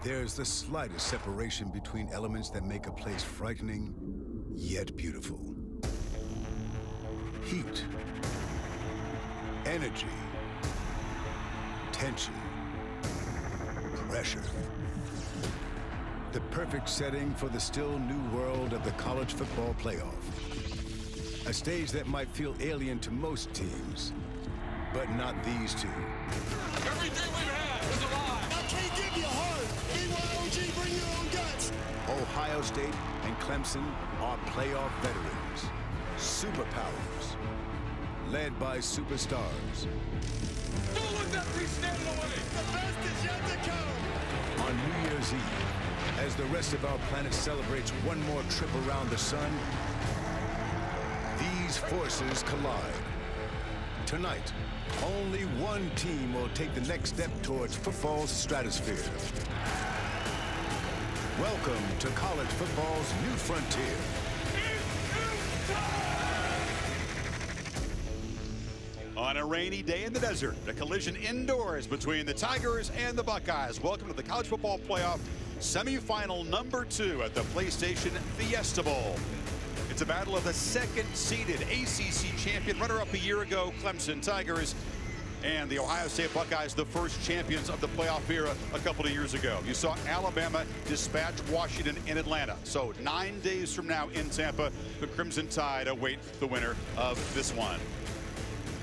There's the slightest separation between elements that make a place frightening, yet beautiful. Heat, energy, tension, pressure. The perfect setting for the still new world of the college football playoff. A stage that might feel alien to most teams, but not these two. Everything we've had is alive. I can't give you a heart. BYOG, bring your own guts. Ohio State and Clemson are playoff veterans, superpowers, led by superstars. Don't let that be standing away. The best is yet to come. On New Year's Eve, as the rest of our planet celebrates one more trip around the sun, these forces collide. Tonight, only one team will take the next step towards football's stratosphere. Welcome to college football's new frontier. On a rainy day in the desert, a collision indoors between the Tigers and the Buckeyes. Welcome to the College Football Playoff semifinal number 2 at the PlayStation Fiesta Bowl. It's a battle of the second-seeded ACC champion, runner-up a year ago, Clemson Tigers, and the Ohio State Buckeyes, the first champions of the playoff era a couple of years ago. You saw Alabama dispatch Washington in Atlanta. So 9 days from now in Tampa, the Crimson Tide await the winner of this one.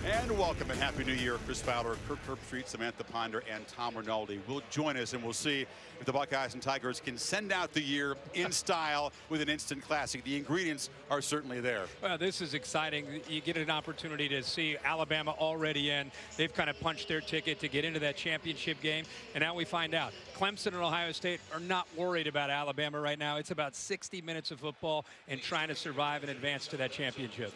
And welcome and Happy New Year. Chris Fowler, Kirk Herbstreit, Samantha Ponder, and Tom Rinaldi will join us, and we'll see if the Buckeyes and Tigers can send out the year in style with an instant classic. The ingredients are certainly there. Well, this is exciting. You get an opportunity to see Alabama already in. They've kind of punched their ticket to get into that championship game, and now we find out Clemson and Ohio State are not worried about Alabama right now. It's about 60 minutes of football and trying to survive and advance to that championship.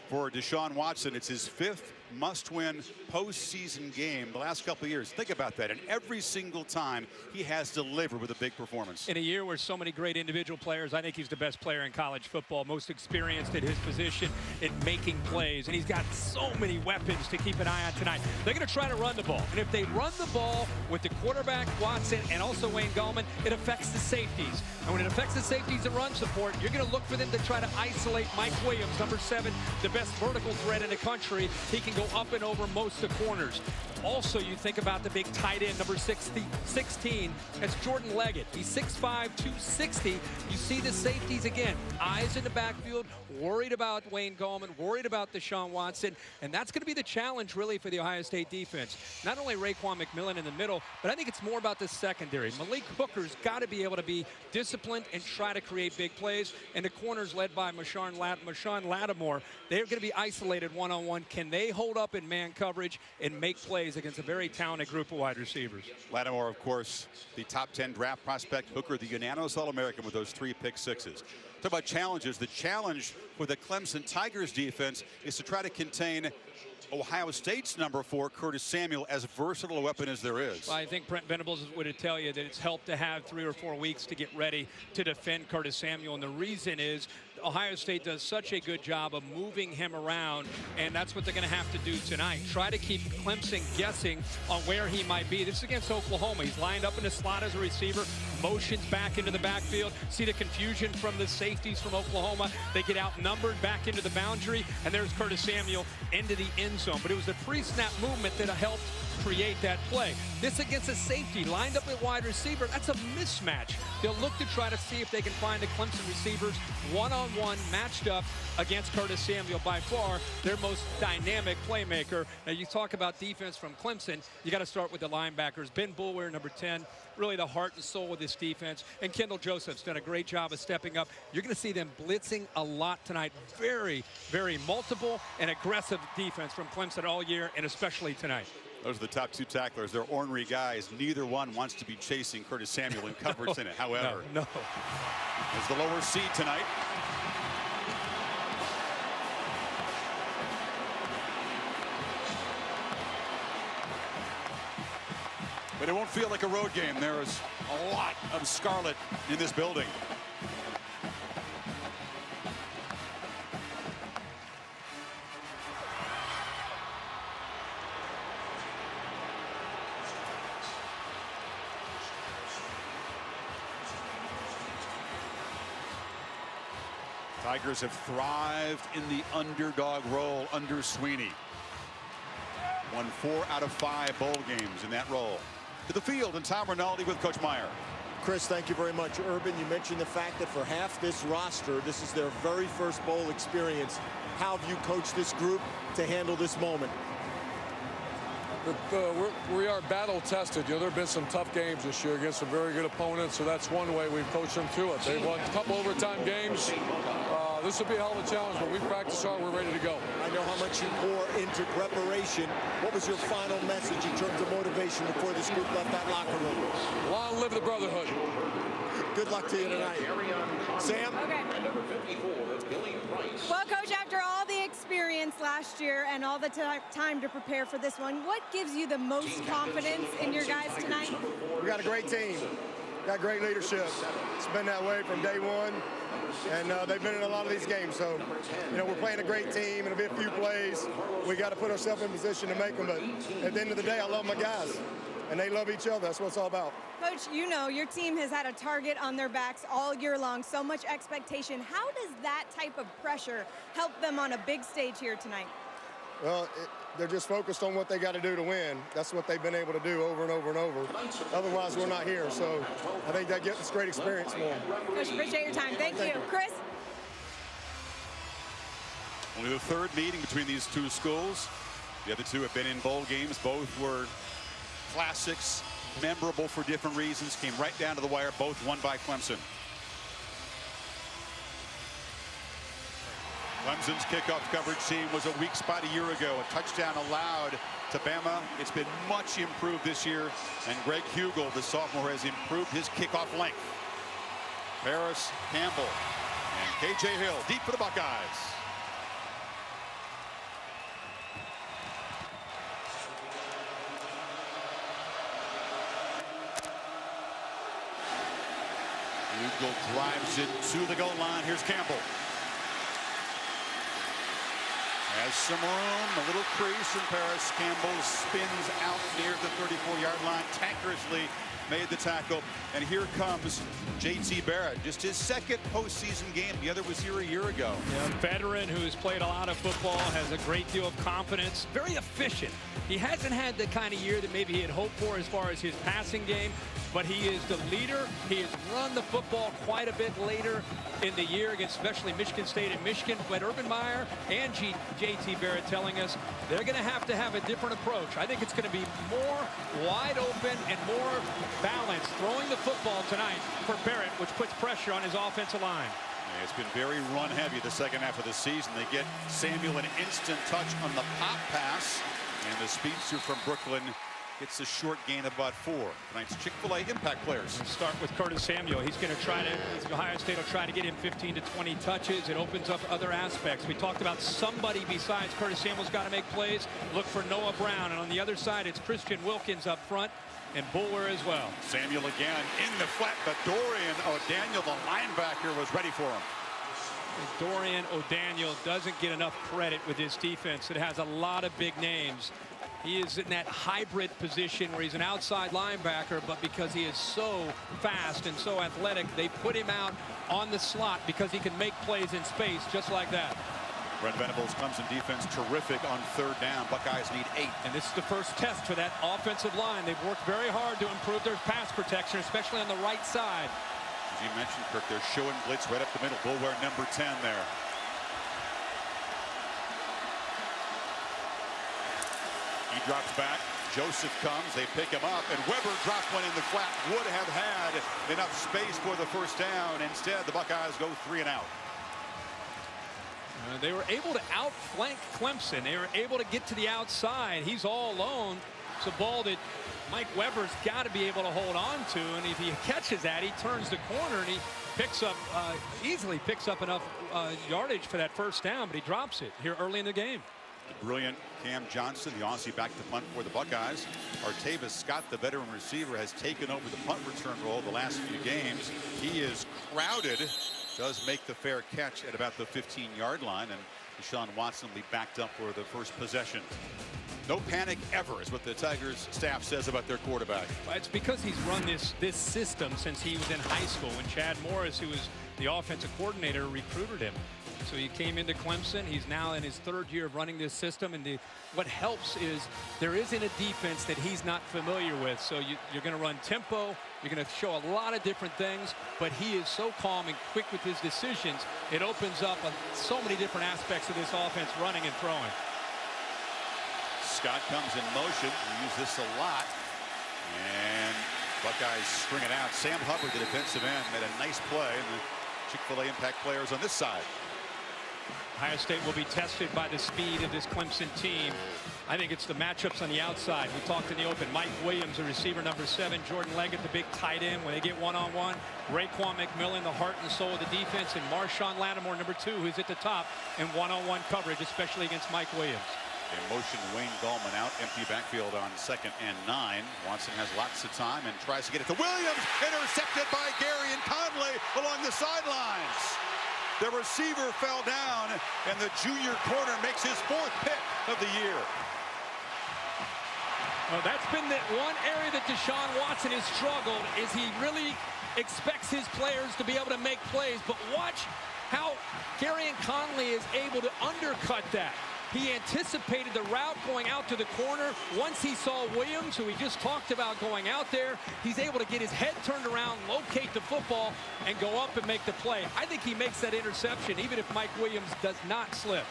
For DeShaun Watson, it's his 5th must-win postseason game the last couple of years. Think about that. And every single time, he has delivered with a big performance. In a year where so many great individual players, I think he's the best player in college football, most experienced at his position in making plays. And he's got so many weapons to keep an eye on tonight. They're going to try to run the ball. And if they run the ball with the quarterback, Watson, and also Wayne Gallman, it affects the safeties. And when it affects the safeties and run support, you're going to look for them to try to isolate Mike Williams, number 7, the best vertical threat in the country. He can go up and over most of the corners. Also, you think about the big tight end, number 16. That's Jordan Leggett. He's 6'5", 260. You see the safeties again. Eyes in the backfield, worried about Wayne Gallman, worried about DeShaun Watson. And that's going to be the challenge, really, for the Ohio State defense. Not only Raekwon McMillan in the middle, but I think it's more about the secondary. Malik Hooker's got to be able to be disciplined and try to create big plays. And the corners led by Marshawn Lattimore, they're going to be isolated one-on-one. Can they hold up in man coverage and make plays against a very talented group of wide receivers? Lattimore, of course, the top 10 draft prospect. Hooker, the unanimous All-American with those 3 pick sixes. Talk about challenges. The challenge for the Clemson Tigers defense is to try to contain Ohio State's number 4, Curtis Samuel, as versatile a weapon as there is. Well, I think Brent Venables would tell you that it's helped to have 3 or 4 weeks to get ready to defend Curtis Samuel. And the reason is Ohio State does such a good job of moving him around, and that's what they're going to have to do tonight. Try to keep Clemson guessing on where he might be. This is against Oklahoma. He's lined up in the slot as a receiver, motions back into the backfield. See the confusion from the safeties from Oklahoma. They get outnumbered back into the boundary, and there's Curtis Samuel into the end zone. But it was the pre-snap movement that helped create that play. This against a safety lined up at wide receiver, that's a mismatch. They'll look to try to see if they can find the Clemson receivers one-on-one matched up against Curtis Samuel, by far their most dynamic playmaker. Now you talk about defense from Clemson, you got to start with the linebackers. Ben Boulware, number 10, really the heart and soul of this defense. And Kendall Joseph's done a great job of stepping up. You're going to see them blitzing a lot tonight. Very, very multiple and aggressive defense from Clemson all year, and especially tonight. Those are the top 2 tacklers. They're ornery guys. Neither one wants to be chasing Curtis Samuel in coverage in it. However, no. There's the lower seed tonight. But it won't feel like a road game. There is a lot of scarlet in this building. Tigers have thrived in the underdog role under Sweeney. Won 4 out of 5 bowl games in that role. To the field, and Tom Rinaldi with Coach Meyer. Chris, thank you very much. Urban, you mentioned the fact that for half this roster, this is their very first bowl experience. How have you coached this group to handle this moment? We are battle tested. You know, there have been some tough games this year against some very good opponents, so that's one way we've coached them through it. They've won a couple overtime games. This will be a hell of a challenge, but we practice hard. We're ready to go. I know how much you pour into preparation. What was your final message in terms of motivation before this group left that locker room? Long live the brotherhood. Good luck to you tonight. Sam? Okay. Well, Coach, after all the experience last year and all the time to prepare for this one, what gives you the most confidence in your guys tonight? We got a great team. Got great leadership. It's been that way from day one, and they've been in a lot of these games. So, you know, we're playing a great team, and it'll be a few plays. We got to put ourselves in position to make them. But at the end of the day, I love my guys, and they love each other. That's what it's all about. Coach, you know your team has had a target on their backs all year long, so much expectation. How does that type of pressure help them on a big stage here tonight? Well, they're just focused on what they got to do to win. That's what they've been able to do over and over and over. Otherwise, we're not here. So I think that gives us great experience for them. Coach, appreciate your time. Thank you. Chris? Only the third meeting between these two schools. The other two have been in bowl games. Both were classics, memorable for different reasons. Came right down to the wire. Both won by Clemson. Clemson's kickoff coverage team was a weak spot a year ago. A touchdown allowed to Bama. It's been much improved this year. And Greg Hugel, the sophomore, has improved his kickoff length. Paris, Campbell, and K.J. Hill deep for the Buckeyes. Hugel drives it to the goal line. Here's Campbell. Has some room, a little crease, and Paris Campbell spins out near the 34-yard line. Tankerously made the tackle, and here comes J.T. Barrett. Just his second postseason game. The other was here a year ago. Yeah, veteran who has played a lot of football, has a great deal of confidence, very efficient. He hasn't had the kind of year that maybe he had hoped for as far as his passing game, but he is the leader. He has run the football quite a bit later in the year against especially Michigan State and Michigan. But Urban Meyer and J.T. Barrett telling us they're going to have a different approach. I think it's going to be more wide open and more balanced throwing the football tonight for Barrett, which puts pressure on his offensive line. Yeah, it's been very run heavy the second half of the season. They get Samuel an instant touch on the pop pass, and the speedster from Brooklyn gets a short gain of about 4. Tonight's Chick-fil-A impact players. We'll start with Curtis Samuel. He's going to try to, Ohio State will try to get him 15 to 20 touches. It opens up other aspects. We talked about somebody besides Curtis Samuel's got to make plays. Look for Noah Brown. And on the other side, it's Christian Wilkins up front and Bulwer as well. Samuel again in the flat, but Dorian O'Daniel, the linebacker, was ready for him. Dorian O'Daniel doesn't get enough credit with his defense. It has a lot of big names. He is in that hybrid position where he's an outside linebacker, but because he is so fast and so athletic, they put him out on the slot because he can make plays in space just like that. Brent Venables' Clemson defense terrific on third down. Buckeyes need 8. And this is the first test for that offensive line. They've worked very hard to improve their pass protection, especially on the right side. As you mentioned, Kirk, they're showing blitz right up the middle. Bulwer number 10 there. He drops back. Joseph comes. They pick him up. And Weber dropped one in the flat. Would have had enough space for the first down. Instead, the Buckeyes go 3 and out. They were able to outflank Clemson. They were able to get to the outside. He's all alone. It's a ball that Mike Weber's got to be able to hold on to. And if he catches that, he turns the corner and he picks up, easily picks up enough yardage for that first down. But he drops it here early in the game. The brilliant Cam Johnson, the Aussie, back to punt for the Buckeyes. Artavis Scott, the veteran receiver, has taken over the punt return role the last few games. He is crowded. Does make the fair catch at about the 15-yard line, and DeShaun Watson will be backed up for the first possession. No panic ever is what the Tigers staff says about their quarterback. Well, it's because he's run this system since he was in high school when Chad Morris, who was the offensive coordinator, recruited him. So he came into Clemson. He's now in his 3rd year of running this system. And what helps is there isn't a defense that he's not familiar with. So you're going to run tempo. You're going to show a lot of different things. But he is so calm and quick with his decisions. It opens up so many different aspects of this offense, running and throwing. Scott comes in motion. We use this a lot. And Buckeyes string it out. Sam Hubbard, the defensive end, made a nice play. And the Chick-fil-A impact players on this side. Ohio State will be tested by the speed of this Clemson team. I think it's the matchups on the outside. We talked in the open. Mike Williams, the receiver number 7. Jordan Leggett, the big tight end. When they get one-on-one, Raekwon McMillan, the heart and soul of the defense, and Marshawn Lattimore, number 2, who's at the top in one-on-one coverage, especially against Mike Williams. In motion, Wayne Gallman out, empty backfield on 2nd and 9. Watson has lots of time and tries to get it to Williams. Intercepted by Gary and Conley along the sidelines. The receiver fell down, and the junior corner makes his 4th pick of the year. Well, that's been the one area that DeShaun Watson has struggled, is he really expects his players to be able to make plays. But watch how Gary and Conley is able to undercut that. He anticipated the route going out to the corner. Once he saw Williams, who he just talked about going out there, he's able to get his head turned around, locate the football, and go up and make the play. I think he makes that interception, even if Mike Williams does not slip.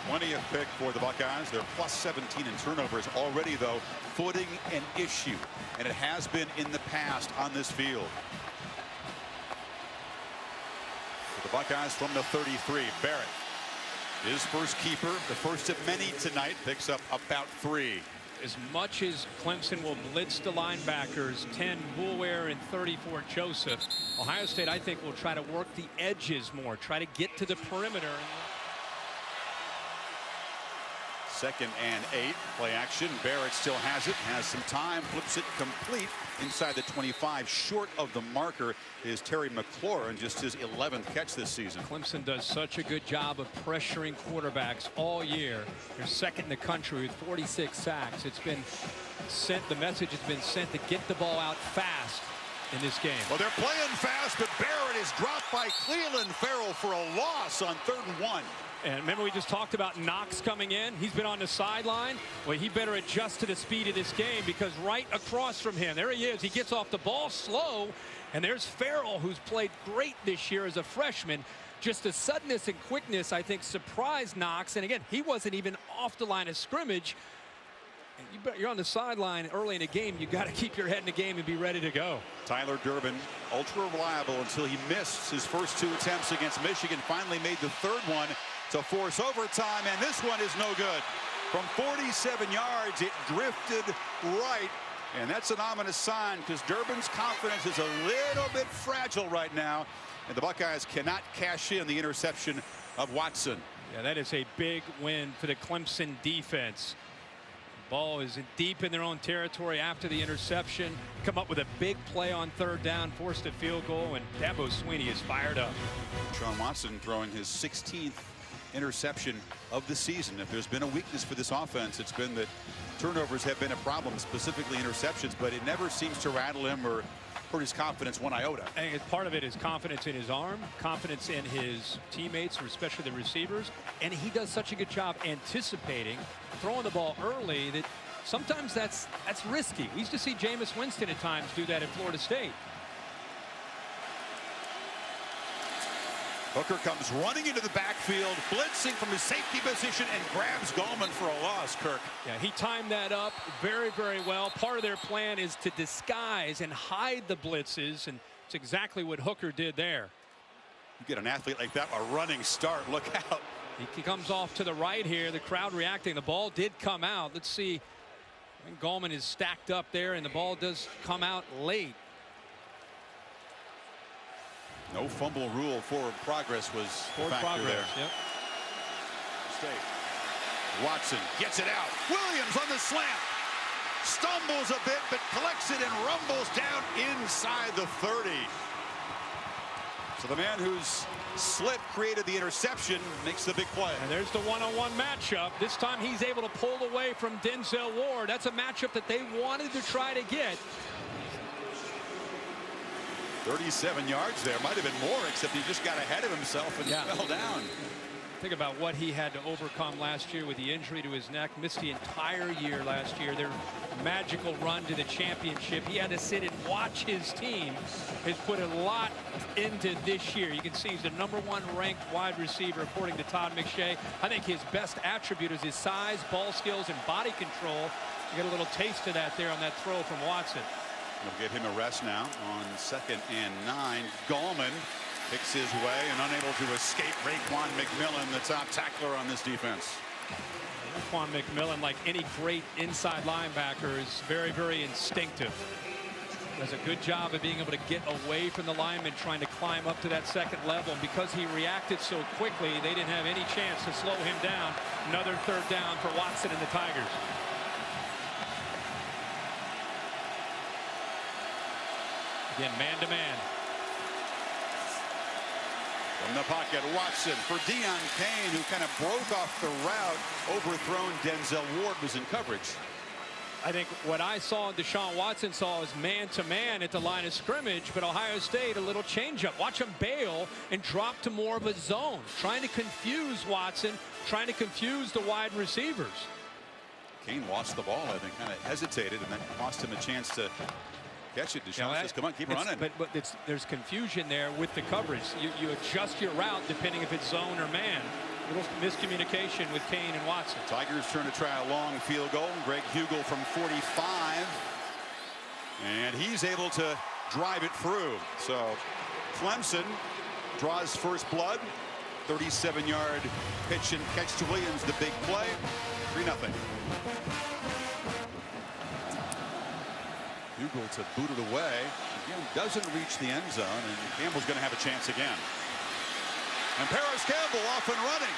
20th pick for the Buckeyes. They're plus 17 in turnovers already, though. Footing an issue, and it has been in the past on this field. For the Buckeyes from the 33, Barrett. His first keeper, the first of many tonight, picks up about 3. As much as Clemson will blitz the linebackers, 10 Boulware and 34 Joseph, Ohio State, I think, will try to work the edges more, try to get to the perimeter. 2nd and 8, play action. Barrett still has it, has some time, flips it complete inside the 25. Short of the marker is Terry McLaurin, just his 11th catch this season. Clemson does such a good job of pressuring quarterbacks all year. They're 2nd in the country with 46 sacks. It's been sent, the message has been sent to get the ball out fast in this game. Well, they're playing fast, but Barrett is dropped by Cleveland Farrell for a loss on 3rd and 1. And remember, we just talked about Knox coming in. He's been on the sideline. Well, he better adjust to the speed of this game, because right across from him, there he is. He gets off the ball slow, and there's Farrell, who's played great this year as a freshman. Just the suddenness and quickness, I think, surprised Knox. And again, he wasn't even off the line of scrimmage. You're on the sideline early in the game. You got to keep your head in the game and be ready to go. Tyler Durbin, ultra reliable until he missed his first 2 attempts against Michigan. Finally made the 3rd one to force overtime, and this one is no good. From 47 yards, it drifted right, and that's an ominous sign, because Durbin's confidence is a little bit fragile right now, and the Buckeyes cannot cash in the interception of Watson. Yeah, that is a big win for the Clemson defense. Ball is deep in their own territory after the interception. Come up with a big play on 3rd down, forced a field goal, and Dabo Swinney is fired up. DeShaun Watson throwing his 16th interception of the season. If there's been a weakness for this offense, it's been that turnovers have been a problem, specifically interceptions, but it never seems to rattle him or hurt his confidence one iota. I think part of it is confidence in his arm, confidence in his teammates, or especially the receivers, and he does such a good job anticipating, throwing the ball early, that sometimes that's risky. We used to see Jameis Winston at times do that at Florida State. Hooker comes running into the backfield, blitzing from his safety position, and grabs Gallman for a loss, Kirk. Yeah, he timed that up very, very well. Part of their plan is to disguise and hide the blitzes, and it's exactly what Hooker did there. You get an athlete like that, a running start, look out. He comes off to the right here, the crowd reacting. The ball did come out. Let's see. I think Gallman is stacked up there, and the ball does come out late. No fumble rule. Forward progress was Forward factor progress, there. yep. State. Watson gets it out. Williams on the slant. Stumbles a bit, but collects it and rumbles down inside the 30. So the man whose slip created the interception makes the big play. And there's the one-on-one matchup. This time he's able to pull away from Denzel Ward. That's a matchup that they wanted to try to get. 37 yards there. Might have been more, except he just got ahead of himself and fell down. Think about what he had to overcome last year with the injury to his neck. Missed the entire year last year. Their magical run to the championship. He had to sit and watch his team. Has put a lot into this year. You can see he's the #1 ranked wide receiver according to Todd McShay. I think his best attribute is his size, ball skills, and body control. You get a little taste of that there on that throw from Watson. We'll give him a rest now on 2nd and 9. Gallman picks his way and unable to escape Raekwon McMillan, the top tackler on this defense. Raekwon McMillan, like any great inside linebacker, is very, very instinctive. Does a good job of being able to get away from the lineman trying to climb up to that second level. And because he reacted so quickly, they didn't have any chance to slow him down. Another 3rd down for Watson and the Tigers. Again, man-to-man. From the pocket, Watson for Deon Cain, who kind of broke off the route. Overthrown. Denzel Ward was in coverage. I think what I saw DeShaun Watson saw is man-to-man at the line of scrimmage, but Ohio State a little changeup. Watch him bail and drop to more of a zone, trying to confuse Watson, trying to confuse the wide receivers. Cain lost the ball, I think, kind of hesitated, and that cost him a chance to catch it. DeShaun says, come on, keep running. But there's confusion there with the coverage. You adjust your route depending if it's zone or man. A little miscommunication with Cain and Watson. Tigers turn to try a long field goal. Greg Hugel from 45. And he's able to drive it through. So Clemson draws first blood. 37-yard pitch and catch to Williams, the big play. 3-0. Hugel to boot it away. Again, doesn't reach the end zone, and Campbell's going to have a chance again. And Paris Campbell off and running.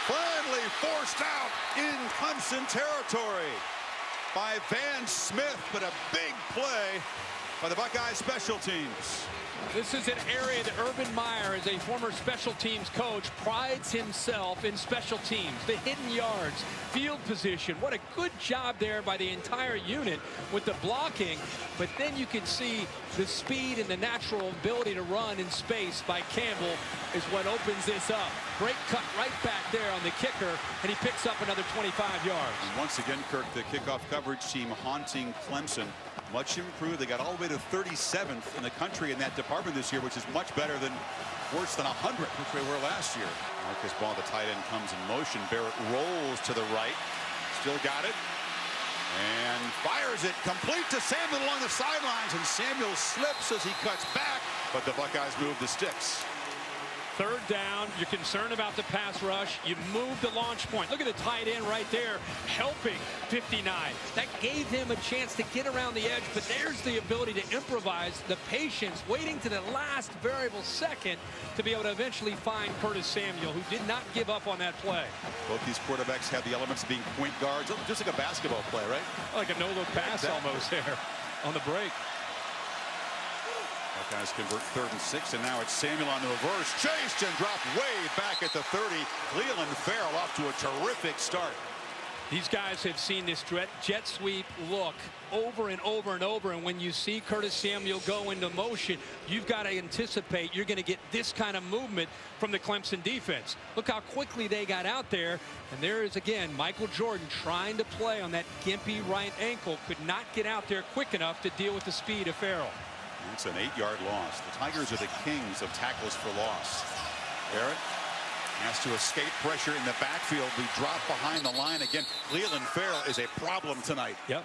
Finally forced out in Clemson territory by Van Smith, but a big play by the Buckeye special teams. This is an area that Urban Meyer, as a former special teams coach, prides himself in special teams. The hidden yards, field position. What a good job there by the entire unit with the blocking. But then you can see the speed and the natural ability to run in space by Campbell is what opens this up. Great cut right back there on the kicker, and he picks up another 25 yards. And once again, Kirk, the kickoff coverage team haunting Clemson. Much improved. They got all the way to 37th in the country in that department this year, which is much better than worse than 100, which they were last year. Marcus Ball, the tight end, comes in motion. Barrett rolls to the right. Still got it. And fires it complete to Samuel along the sidelines. And Samuel slips as he cuts back. But the Buckeyes move the sticks. 3rd down, you're concerned about the pass rush. You move the launch point. Look at the tight end right there helping 59. That gave him a chance to get around the edge, but there's the ability to improvise, the patience, waiting to the last variable second to be able to eventually find Curtis Samuel, who did not give up on that play. Both these quarterbacks have the elements of being point guards, just like a basketball play, right? Like a no-look pass almost there on the break. Buckeyes convert 3rd and 6, and now it's Samuel on the reverse. Chased and dropped way back at the 30. Clelin Ferrell off to a terrific start. These guys have seen this jet sweep look over and over and over, and when you see Curtis Samuel go into motion, you've got to anticipate you're going to get this kind of movement from the Clemson defense. Look how quickly they got out there, and there is again Michael Jordan trying to play on that gimpy right ankle, could not get out there quick enough to deal with the speed of Ferrell. It's an 8-yard loss. The Tigers are the kings of tackles for loss. Barrett has to escape pressure in the backfield. We drop behind the line again. Clelin Ferrell is a problem tonight. Yep.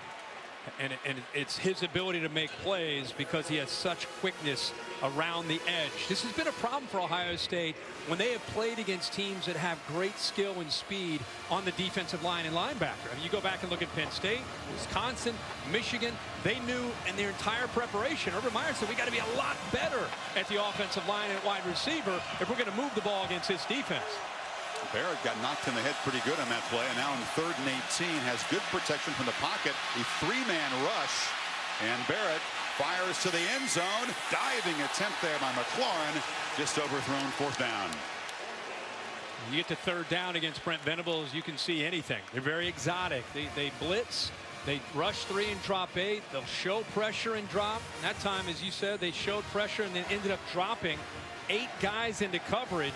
And it's his ability to make plays because he has such quickness around the edge. This has been a problem for Ohio State when they have played against teams that have great skill and speed on the defensive line and linebacker. I mean, you go back and look at Penn State, Wisconsin, Michigan. They knew in their entire preparation, Urban Meyer said, we got to be a lot better at the offensive line and wide receiver if we're going to move the ball against this defense. Barrett got knocked in the head pretty good on that play, and now in 3rd and 18 has good protection from the pocket. A 3-man rush And Barrett fires to the end zone. Diving attempt there by McLaurin. Just overthrown, 4th down. You get to 3rd down against Brent Venables, you can see anything. They're very exotic. They blitz, they rush 3 and drop 8. They'll show pressure and drop. And that time, as you said, they showed pressure and then ended up dropping 8 guys into coverage.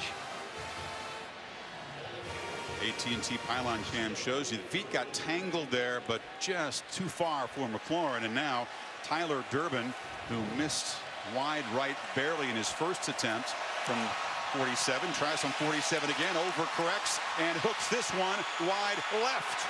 AT&T pylon cam shows you the feet got tangled there, but just too far for McLaurin. And now Tyler Durbin, who missed wide right barely in his first attempt from 47, tries from 47 again, overcorrects and hooks this one wide left.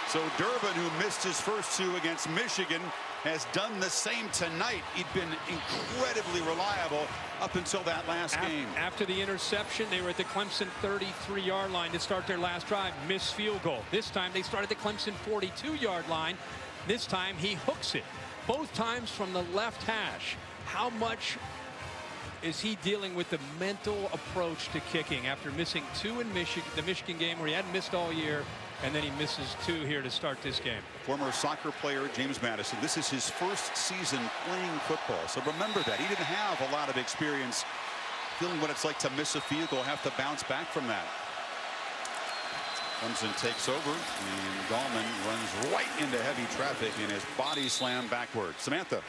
So Durbin, who missed his first 2 against Michigan, has done the same tonight. He'd been incredibly reliable up until that last game. After the interception, they were at the Clemson 33-yard line to start their last drive. Missed field goal. This time they started the Clemson 42-yard line. This time he hooks it. Both times from the left hash. How much is he dealing with the mental approach to kicking after missing 2 in the Michigan game where he hadn't missed all year, and then he misses 2 here to start this game? Former soccer player James Madison, this is his first season playing football. So remember that. He didn't have a lot of experience feeling what it's like to miss a field goal, have to bounce back from that. Clemson takes over, and Gallman runs right into heavy traffic and his body slammed backwards. Samantha.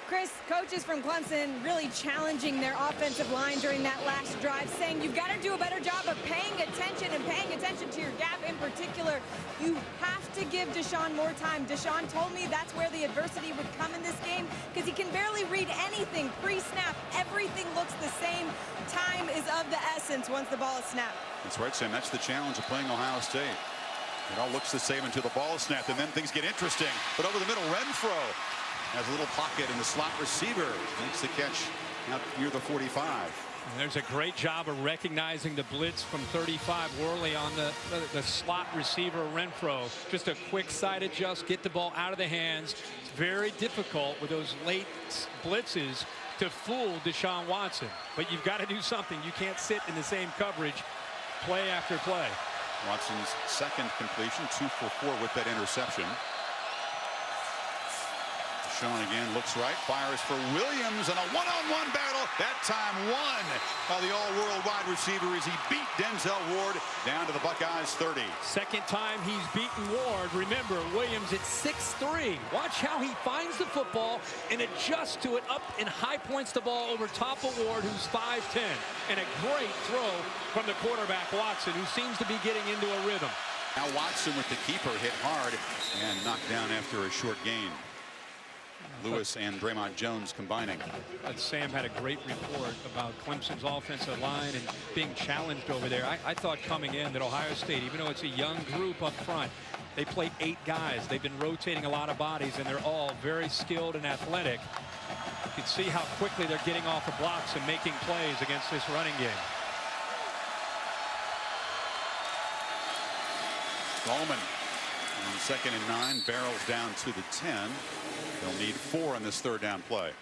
Chris, coaches from Clemson really challenging their offensive line during that last drive, saying you've got to do a better job of paying attention and paying attention to your gap in particular. You have to give DeShaun more time. DeShaun told me that's where the adversity would come in this game because he can barely read anything pre-snap. Everything looks the same. Time is of the essence once the ball is snapped. That's right, Sam. That's the challenge of playing Ohio State. It all looks the same until the ball is snapped, and then things get interesting. But over the middle, Renfro has a little pocket, and the slot receiver makes the catch out near the 45. And there's a great job of recognizing the blitz from 35 Worley on the slot receiver Renfro. Just a quick side adjust, get the ball out of the hands. It's very difficult with those late blitzes to fool DeShaun Watson. But you've got to do something. You can't sit in the same coverage play after play. Watson's second completion, 2 for 4 with that interception. DeShaun again looks right, fires for Williams, and a one-on-one battle. That time won by the all-world wide receiver as he beat Denzel Ward down to the Buckeyes 30. Second time he's beaten Ward. Remember, Williams at 6'3". Watch how he finds the football and adjusts to it up and high points the ball over top of Ward, who's 5'10". And a great throw from the quarterback, Watson, who seems to be getting into a rhythm. Now Watson with the keeper hit hard and knocked down after a short gain. Lewis and Draymond Jones combining. Sam had a great report about Clemson's offensive line and being challenged over there. I thought coming in that Ohio State, even though it's a young group up front, they played 8 guys. They've been rotating a lot of bodies, and they're all very skilled and athletic. You can see how quickly they're getting off the blocks and making plays against this running game. Gallman on 2nd and 9, barrels down to the 10. They'll need 4 on this 3rd down play.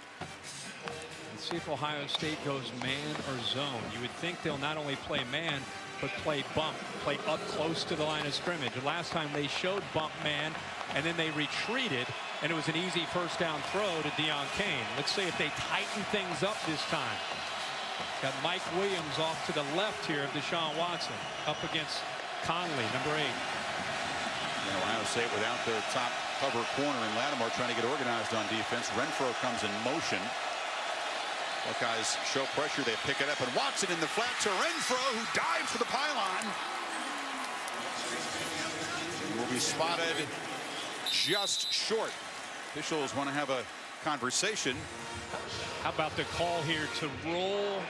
Let's see if Ohio State goes man or zone. You would think they'll not only play man, but play bump, play up close to the line of scrimmage. The last time they showed bump man, and then they retreated, and it was an easy 1st down throw to Deon Cain. Let's see if they tighten things up this time. Got Mike Williams off to the left here of DeShaun Watson, up against Conley, number 8. And Ohio State without their top cover corner in Lattimore trying to get organized on defense. Renfro comes in motion. Buckeyes show pressure. They pick it up, and Watson in the flat to Renfro, who dives for the pylon. He will be spotted just short. Officials want to have a conversation. How about the call here to roll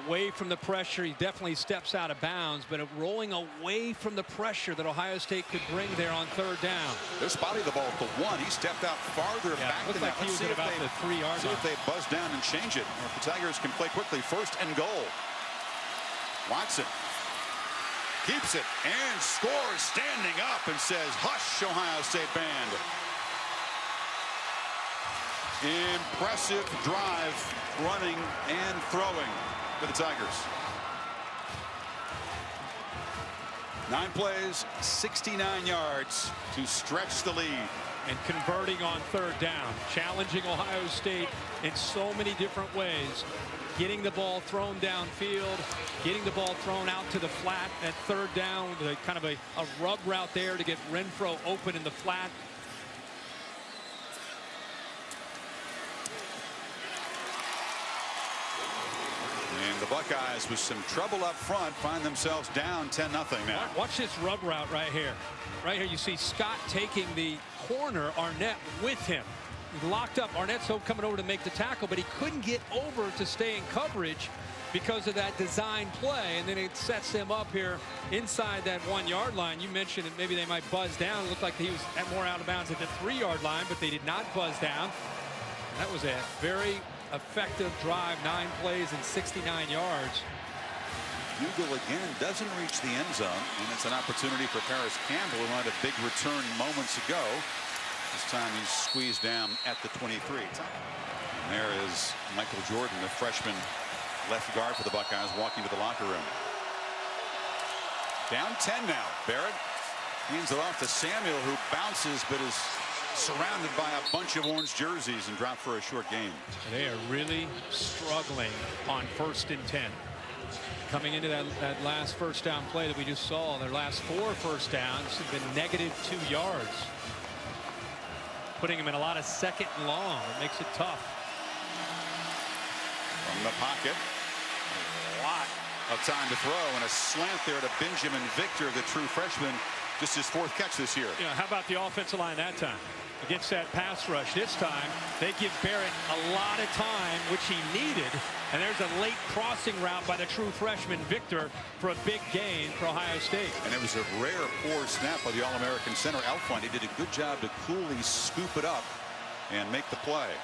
away from the pressure? He definitely steps out of bounds, but rolling away from the pressure that Ohio State could bring there on 3rd down. They're spotting the ball at the 1. He stepped out farther back looks than like that. he was at about the 3-yard line. See if they buzz down and change it. Or if the Tigers can play quickly. 1st and goal. Watson keeps it and scores, standing up, and says, "Hush, Ohio State band." Impressive drive, running and throwing for the Tigers. 9 plays, 69 yards to stretch the lead. and converting on third down, challenging Ohio State in so many different ways, getting the ball thrown downfield, getting the ball thrown out to the flat at third down with a kind of a rub route there to get Renfro open in the flat. And the Buckeyes, with some trouble up front, find themselves down 10-0 now. Watch this rub route right here. Right here you see Scott taking the corner, Arnett with him. He's locked up. Arnett's coming over to make the tackle, but he couldn't get over to stay in coverage because of that design play. And then it sets him up here inside that 1 yard line. You mentioned that maybe they might buzz down. It looked like he was more out of bounds at the 3 yard line, but they did not buzz down. That was a very effective drive, 9 plays and 69 yards. Bugle again doesn't reach the end zone, and it's an opportunity for Paris Campbell, who had a big return moments ago. This time he's squeezed down at the 23. And there is Michael Jordan, the freshman left guard for the Buckeyes, walking to the locker room. Down 10 now. Barrett hands it off to Samuel, who bounces but is surrounded by a bunch of orange jerseys and dropped for a short gain. They are really struggling on 1st and 10. Coming into that last first down play that we just saw, their last 4 first downs have been -2 yards. Putting him in a lot of second and long. It makes it tough. From the pocket, a lot of time to throw, and a slant there to Benjamin Victor, the true freshman. Just his 4th catch this year. You know, how about the offensive line that time? Against that pass rush this time, they give Barrett a lot of time, which he needed. And there's a late crossing route by the true freshman Victor for a big gain for Ohio State. And it was a rare poor snap by the All-American center Alfond. He did a good job to coolly scoop it up and make the play.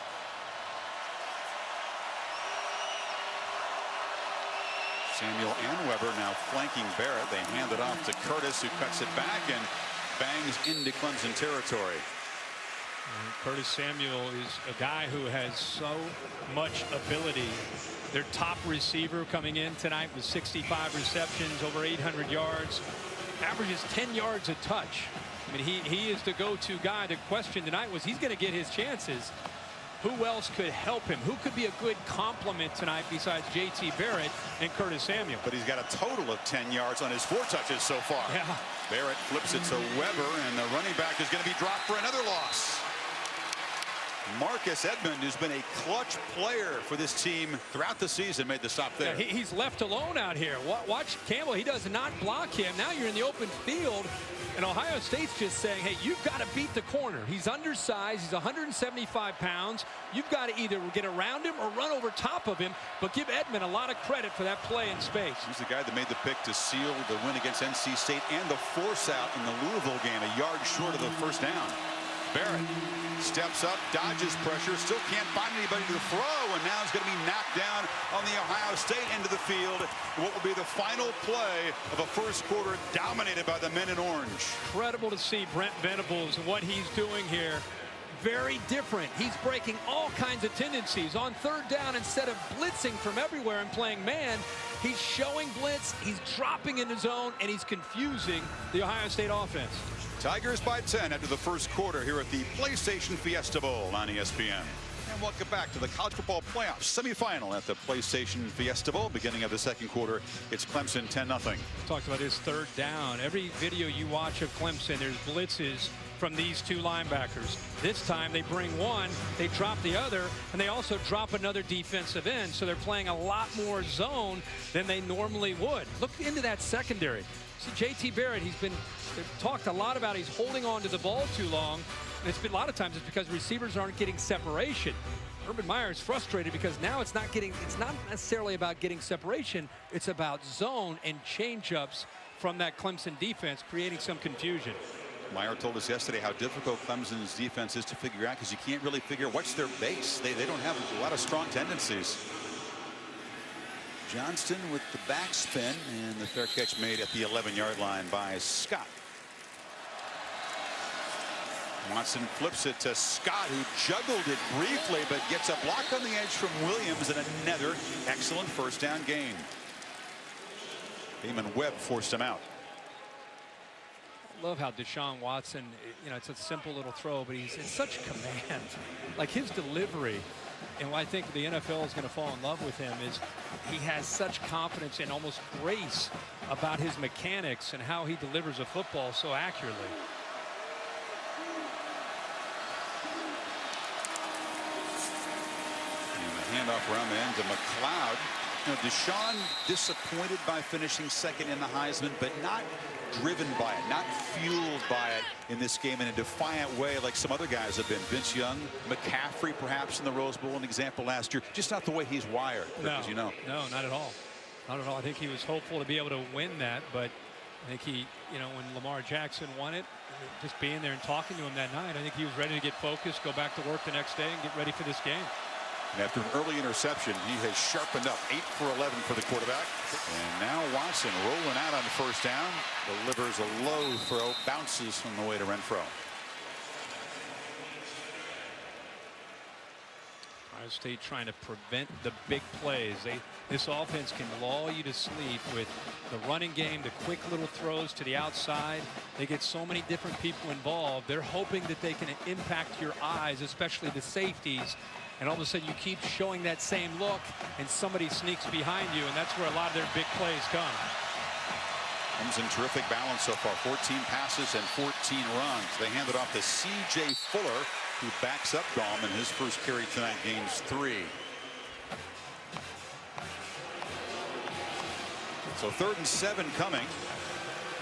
Samuel and Weber now flanking Barrett. They hand it off to Curtis, who cuts it back and bangs into Clemson territory. Curtis Samuel is a guy who has so much ability. Their top receiver coming in tonight with 65 receptions, over 800 yards, averages 10 yards a touch. I mean, he is the go-to guy. The question tonight was, he's going to get his chances. Who else could help him? Who could be a good complement tonight besides J.T. Barrett and Curtis Samuel? But he's got a total of 10 yards on his 4 touches so far. Yeah. Barrett flips it to Weber, and the running back is going to be dropped for another loss. Marcus Edmond, who's been a clutch player for this team throughout the season, made the stop there. Yeah, he's left alone out here. Watch Campbell. He does not block him. Now you're in the open field, and Ohio State's just saying, hey, you've got to beat the corner. He's undersized. He's 175 pounds. You've got to either get around him or run over top of him, but give Edmond a lot of credit for that play in space. He's the guy that made the pick to seal the win against NC State and the force out in the Louisville game, a yard short of the first down. Barrett steps up, dodges pressure, still can't find anybody to throw, and now he's going to be knocked down on the Ohio State end of the field. What will be the final play of a first quarter dominated by the men in orange. Incredible to see Brent Venables and what he's doing here. Very different. He's breaking all kinds of tendencies. On third down, instead of blitzing from everywhere and playing man, he's showing blitz, he's dropping in the zone, and he's confusing the Ohio State offense. Tigers by 10 after the first quarter here at the PlayStation Fiesta Bowl on ESPN. And welcome back to the College Football Playoff semifinal at the PlayStation Fiesta Bowl. Beginning of the second quarter, it's Clemson 10-0. Talked about his third down. Every video you watch of Clemson, there's blitzes from these 2 linebackers. This time they bring one, they drop the other, and they also drop another defensive end. So they're playing a lot more zone than they normally would. Look into that secondary. See, J.T. Barrett, they've talked a lot about he's holding on to the ball too long. And it's been a lot of times it's because receivers aren't getting separation. Urban Meyer is frustrated because now it's not necessarily about getting separation. It's about zone and change-ups from that Clemson defense, creating some confusion. Meyer told us yesterday how difficult Clemson's defense is to figure out because you can't really figure what's their base. They don't have a lot of strong tendencies. Johnston with the backspin, and the fair catch made at the 11-yard line by Scott. Watson flips it to Scott, who juggled it briefly, but gets a block on the edge from Williams, and another excellent first down gain. Damon Webb forced him out. love how DeShaun Watson, you know, it's a simple little throw, but he's in such command. Like his delivery, and what I think the NFL is going to fall in love with him is he has such confidence and almost grace about his mechanics and how he delivers a football so accurately. And the handoff around the end to McLeod. You know, DeShaun disappointed by finishing second in the Heisman, but not driven by it, not fueled by it in this game in a defiant way like some other guys have been. Vince Young, McCaffrey perhaps in the Rose Bowl, an example last year. Just not the way he's wired, No, as you know. No, not at all. Not at all. I think he was hopeful to be able to win that, but I think he, you know, when Lamar Jackson won it, just being there and talking to him that night, I think he was ready to get focused, go back to work the next day and get ready for this game. And after an early interception, he has sharpened up. 8 for 11 for the quarterback. And now Watson rolling out on the first down. Delivers a low throw. Bounces on the way to Renfro. Ohio State trying to prevent the big plays. This offense can lull you to sleep with the running game, the quick little throws to the outside. They get so many different people involved. They're hoping that they can impact your eyes, especially the safeties. And all of a sudden you keep showing that same look and somebody sneaks behind you, and that's where a lot of their big plays come. Comes in terrific balance so far. 14 passes and 14 runs. They hand it off to C.J. Fuller, who backs up Daum in his first carry tonight, gains 3. So 3rd and 7 coming.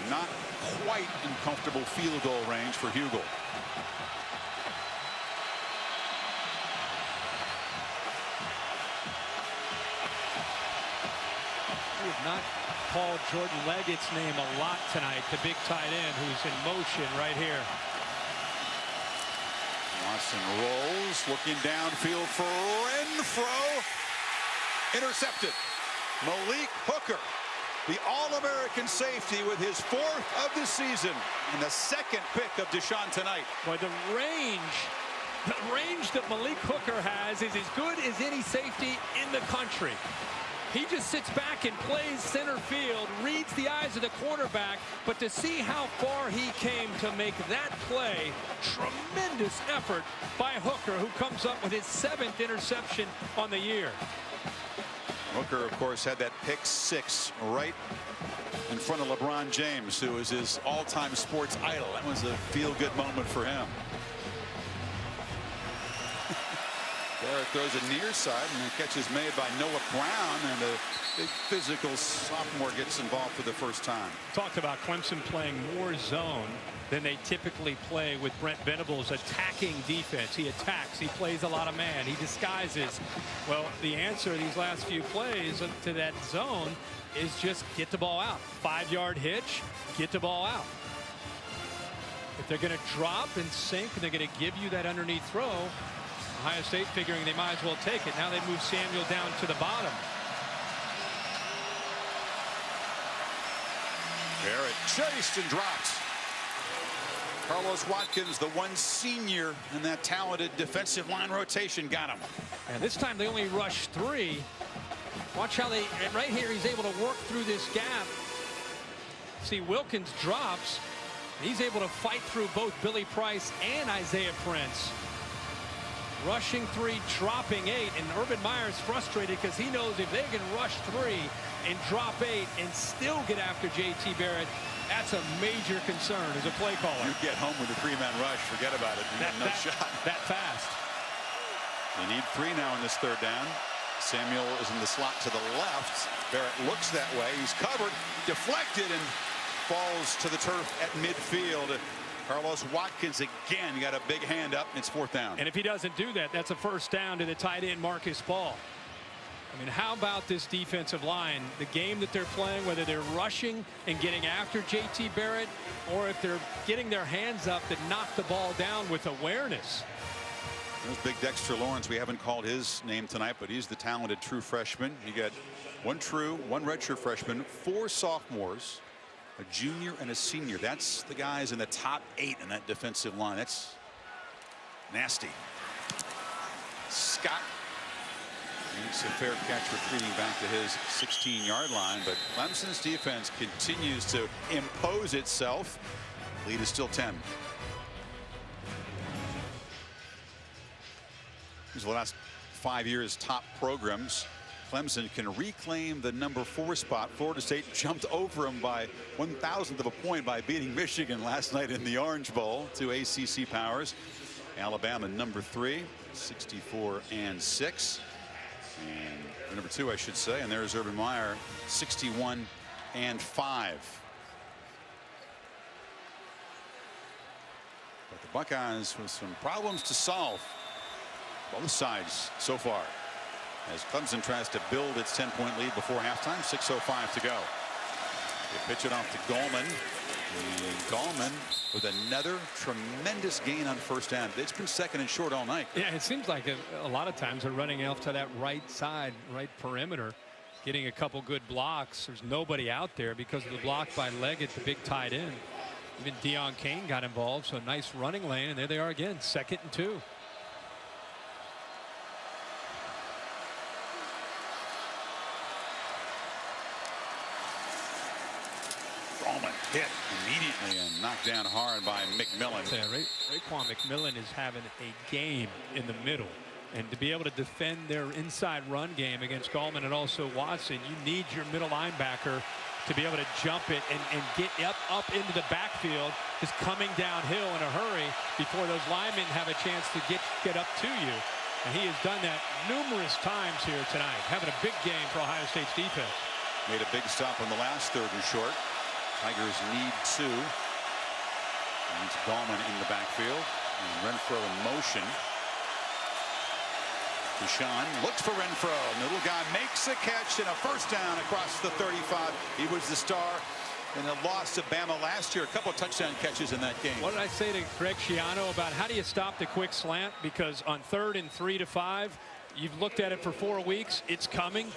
Not quite in comfortable field goal range for Hugel. We have not called Jordan Leggett's name a lot tonight, the big tight end who's in motion right here. Watson rolls, looking downfield for Renfro. Intercepted. Malik Hooker, the All-American safety, with his 4th of the season and the 2nd pick of DeShaun tonight. Boy, the range that Malik Hooker has is as good as any safety in the country. He just sits back and plays center field, reads the eyes of the quarterback, but to see how far he came to make that play, tremendous effort by Hooker, who comes up with his 7th interception on the year. Hooker, of course, had that pick 6 right in front of LeBron James, who is his all-time sports idol. That was a feel-good moment for him. Barrett throws a near side, and the catch is made by Noah Brown, and a big physical sophomore gets involved for the first time. Talked about Clemson playing more zone than they typically play with Brent Venables' attacking defense. He attacks, he plays a lot of man, he disguises. Well, the answer these last few plays to that zone is just get the ball out. 5-yard hitch, get the ball out. If they're going to drop and sink, they're going to give you that underneath throw. Ohio State figuring they might as well take it. Now they move Samuel down to the bottom. Barrett chased and dropped. Carlos Watkins, the one senior in that talented defensive line rotation, got him. And this time they only rush 3. Watch how they, right here, he's able to work through this gap. See, Wilkins drops. He's able to fight through both Billy Price and Isaiah Prince. Rushing 3, dropping 8, and Urban Meyer's frustrated because he knows if they can rush 3 and drop 8 and still get after J.T. Barrett, that's a major concern as a play caller. You get home with a 3-man rush, forget about it. You got no shot. That fast. They need 3 now in this 3rd down. Samuel is in the slot to the left. Barrett looks that way. He's covered, deflected, and falls to the turf at midfield. Carlos Watkins again got a big hand up, and it's 4th down. And if he doesn't do that, that's a 1st down to the tight end Marcus Ball. I mean, how about this defensive line? The game that they're playing, whether they're rushing and getting after J.T. Barrett, or if they're getting their hands up to knock the ball down with awareness. There's big Dexter Lawrence. We haven't called his name tonight, but he's the talented true freshman. You got 1 true, 1 redshirt freshman, 4 sophomores, a junior and a senior. That's the guys in the top 8 in that defensive line. That's nasty. Scott makes a fair catch, retreating back to his 16-yard line, but Clemson's defense continues to impose itself. Lead is still 10. These are the last 5 years' top programs. Clemson can reclaim the number 4 spot. Florida State jumped over them by 1/1000th of a point by beating Michigan last night in the Orange Bowl. 2 ACC powers. Alabama number 3, 64-6. And number 2, I should say. And there's Urban Meyer, 61-5. But the Buckeyes with some problems to solve. Both sides so far, as Clemson tries to build its 10-point lead before halftime. 6:05 to go. They pitch it off to Gallman. And Gallman with another tremendous gain on first down. It's been second and short all night. Yeah, it seems like a lot of times they're running off to that right side, right perimeter, getting a couple good blocks. There's nobody out there because of the block by Leggett, the big tight end. Even Deion Kane got involved, so nice running lane, and there they are again, 2nd and 2. Hit immediately and knocked down hard by McMillan. Yeah, Raekwon McMillan is having a game in the middle, and to be able to defend their inside run game against Gallman and also Watson, you need your middle linebacker to be able to jump it and get up into the backfield, just coming downhill in a hurry before those linemen have a chance to get up to you. And he has done that numerous times here tonight, having a big game for Ohio State's defense. Made a big stop on the last 3rd and short. Tigers need 2. Needs Gallman in the backfield. And Renfro in motion. DeShaun looks for Renfro. Middle guy makes a catch and a first down across the 35. He was the star in a loss to Bama last year. A couple of touchdown catches in that game. What did I say to Greg Schiano about how do you stop the quick slant? Because on 3rd and 3 to 5, you've looked at it for 4 weeks. It's coming.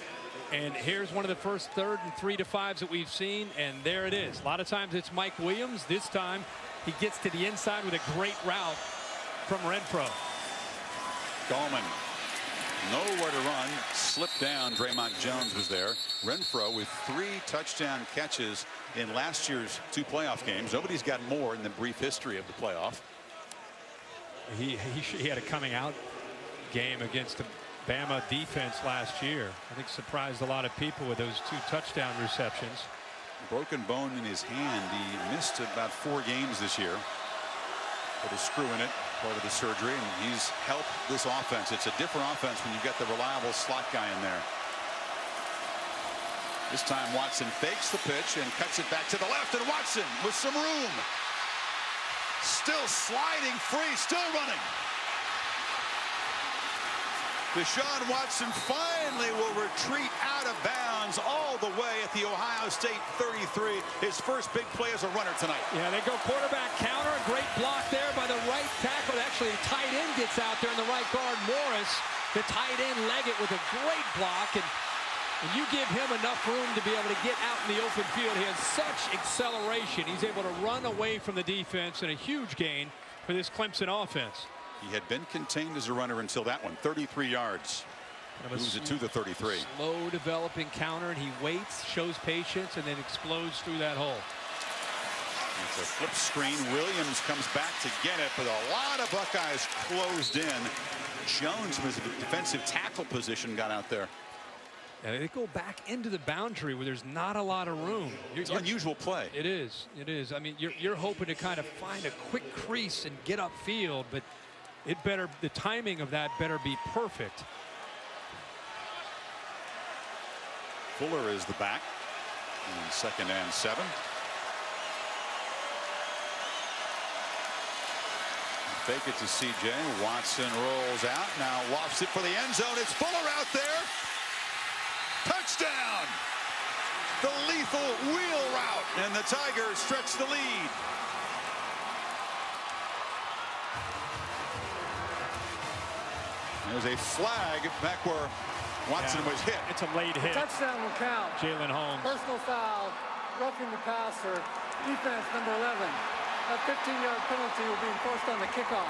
And here's one of the first 3rd and 3 to 5s that we've seen, and there it is. A lot of times it's Mike Williams. This time he gets to the inside with a great route from Renfro. Gallman nowhere to run, slipped down. Draymond Jones was there. Renfro with 3 touchdown catches in last year's 2 playoff games. Nobody's got more in the brief history of the playoff. He had a coming out game against the Bama defense last year. I think surprised a lot of people with those 2 touchdown receptions. Broken bone in his hand. He missed about 4 games this year. Put a screw in it, part of the surgery, and he's helped this offense. It's a different offense when you've got the reliable slot guy in there. This time Watson fakes the pitch and cuts it back to the left, and Watson with some room. Still sliding free, still running. DeShaun Watson finally will retreat out of bounds all the way at the Ohio State 33. His first big play as a runner tonight. Yeah, they go quarterback counter. A great block there by the right tackle. Actually, the tight end gets out there in the right guard. Morris, the tight end, Leggett with a great block. And you give him enough room to be able to get out in the open field. He has such acceleration. He's able to run away from the defense, and a huge gain for this Clemson offense. He had been contained as a runner until that one. 33 yards. Moves it to the 33. Slow developing counter, and he waits, shows patience, and then explodes through that hole. It's a flip screen. Williams comes back to get it, but a lot of Buckeyes closed in. Jones was a defensive tackle position, got out there. And they go back into the boundary where there's not a lot of room. It's an unusual play. It is. It is. I mean, you're hoping to kind of find a quick crease and get upfield, but the timing of that better be perfect. Fuller is the back. And 2nd and 7. Fake it to CJ. Watson rolls out. Now lofts it for the end zone. It's Fuller out there. Touchdown! The lethal wheel route. And the Tigers stretch the lead. There's a flag back where Watson was hit. It's a late hit. Touchdown will count. Jalen Holmes. Personal foul, roughing the passer, defense number 11. That 15-yard penalty will be enforced on the kickoff.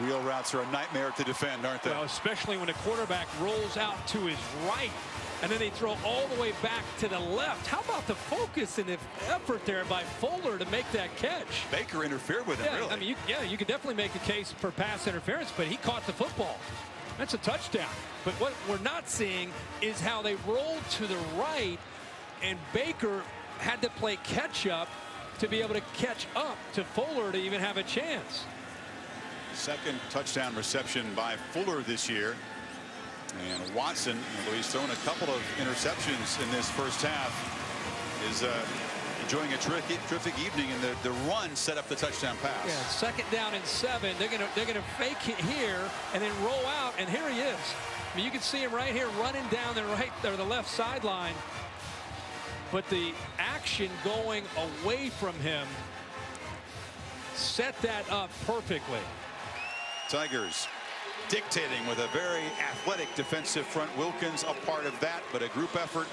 Wheel routes are a nightmare to defend, aren't they? Well, especially when the quarterback rolls out to his right, and then they throw all the way back to the left. How about the focus and the effort there by Fuller to make that catch? Baker interfered with him, really. I mean, you could definitely make a case for pass interference, but he caught the football. That's a touchdown. But what we're not seeing is how they rolled to the right, and Baker had to play catch up to be able to catch up to Fuller to even have a chance. Second touchdown reception by Fuller this year. And Watson, although he's thrown a couple of interceptions in this first half, is enjoying a terrific evening, and the run set up the touchdown pass. Yeah, second down and 7. They're gonna fake it here and then roll out, and here he is. I mean, you can see him right here running down the right or the left sideline, but the action going away from him set that up perfectly. Tigers dictating with a very athletic defensive front. Wilkins a part of that, but a group effort.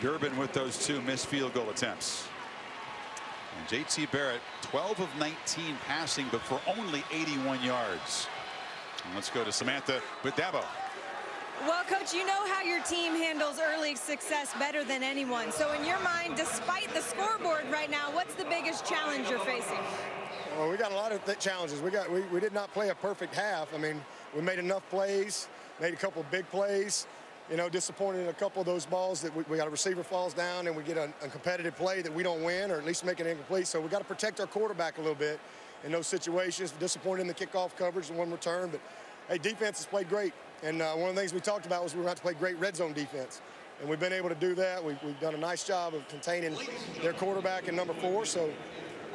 Durbin with those 2 missed field goal attempts. And J.T. Barrett, 12 of 19 passing, but for only 81 yards. And let's go to Samantha with Dabo. Well, Coach, you know how your team handles early success better than anyone. So in your mind, despite the scoreboard right now, what's the biggest challenge you're facing? Well, we got a lot of challenges. We did not play a perfect half. I mean, we made enough plays, made a couple of big plays. You know, disappointed in a couple of those balls that we got a receiver falls down and we get a competitive play that we don't win, or at least make it incomplete. So we got to protect our quarterback a little bit in those situations. Disappointed in the kickoff coverage and 1 return, but hey, defense has played great. And one of the things we talked about was we were going to have to play great red zone defense. And we've been able to do that. We've done a nice job of containing their quarterback in number 4. So,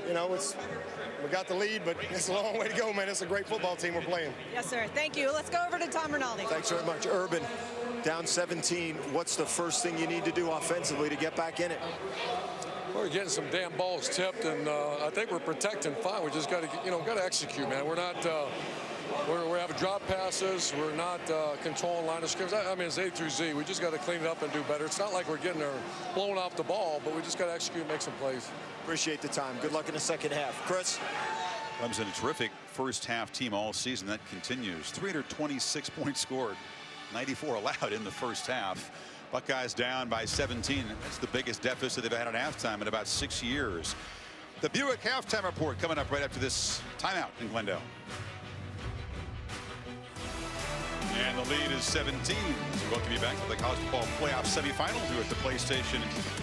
you know, we got the lead, but it's a long way to go, man. It's a great football team we're playing. Yes, sir. Thank you. Let's go over to Tom Rinaldi. Thanks very much. Urban, down 17. What's the first thing you need to do offensively to get back in it? We're getting some damn balls tipped, and I think we're protecting fine. We just got to execute, man. We're not. We have drop passes. We're not controlling line of scrimmage. I mean, it's A through Z. We just got to clean it up and do better. It's not like we're getting blown off the ball, but we just got to execute and make some plays. Appreciate the time. Good luck in the second half. Chris? Clemson, a terrific first half team all season. That continues. 326 points scored, 94 allowed in the first half. Buckeyes down by 17. That's the biggest deficit they've had at halftime in about 6 years. The Buick halftime report coming up right after this timeout in Glendale. And the lead is 17. We welcome you back to the college football playoff semifinals here at the PlayStation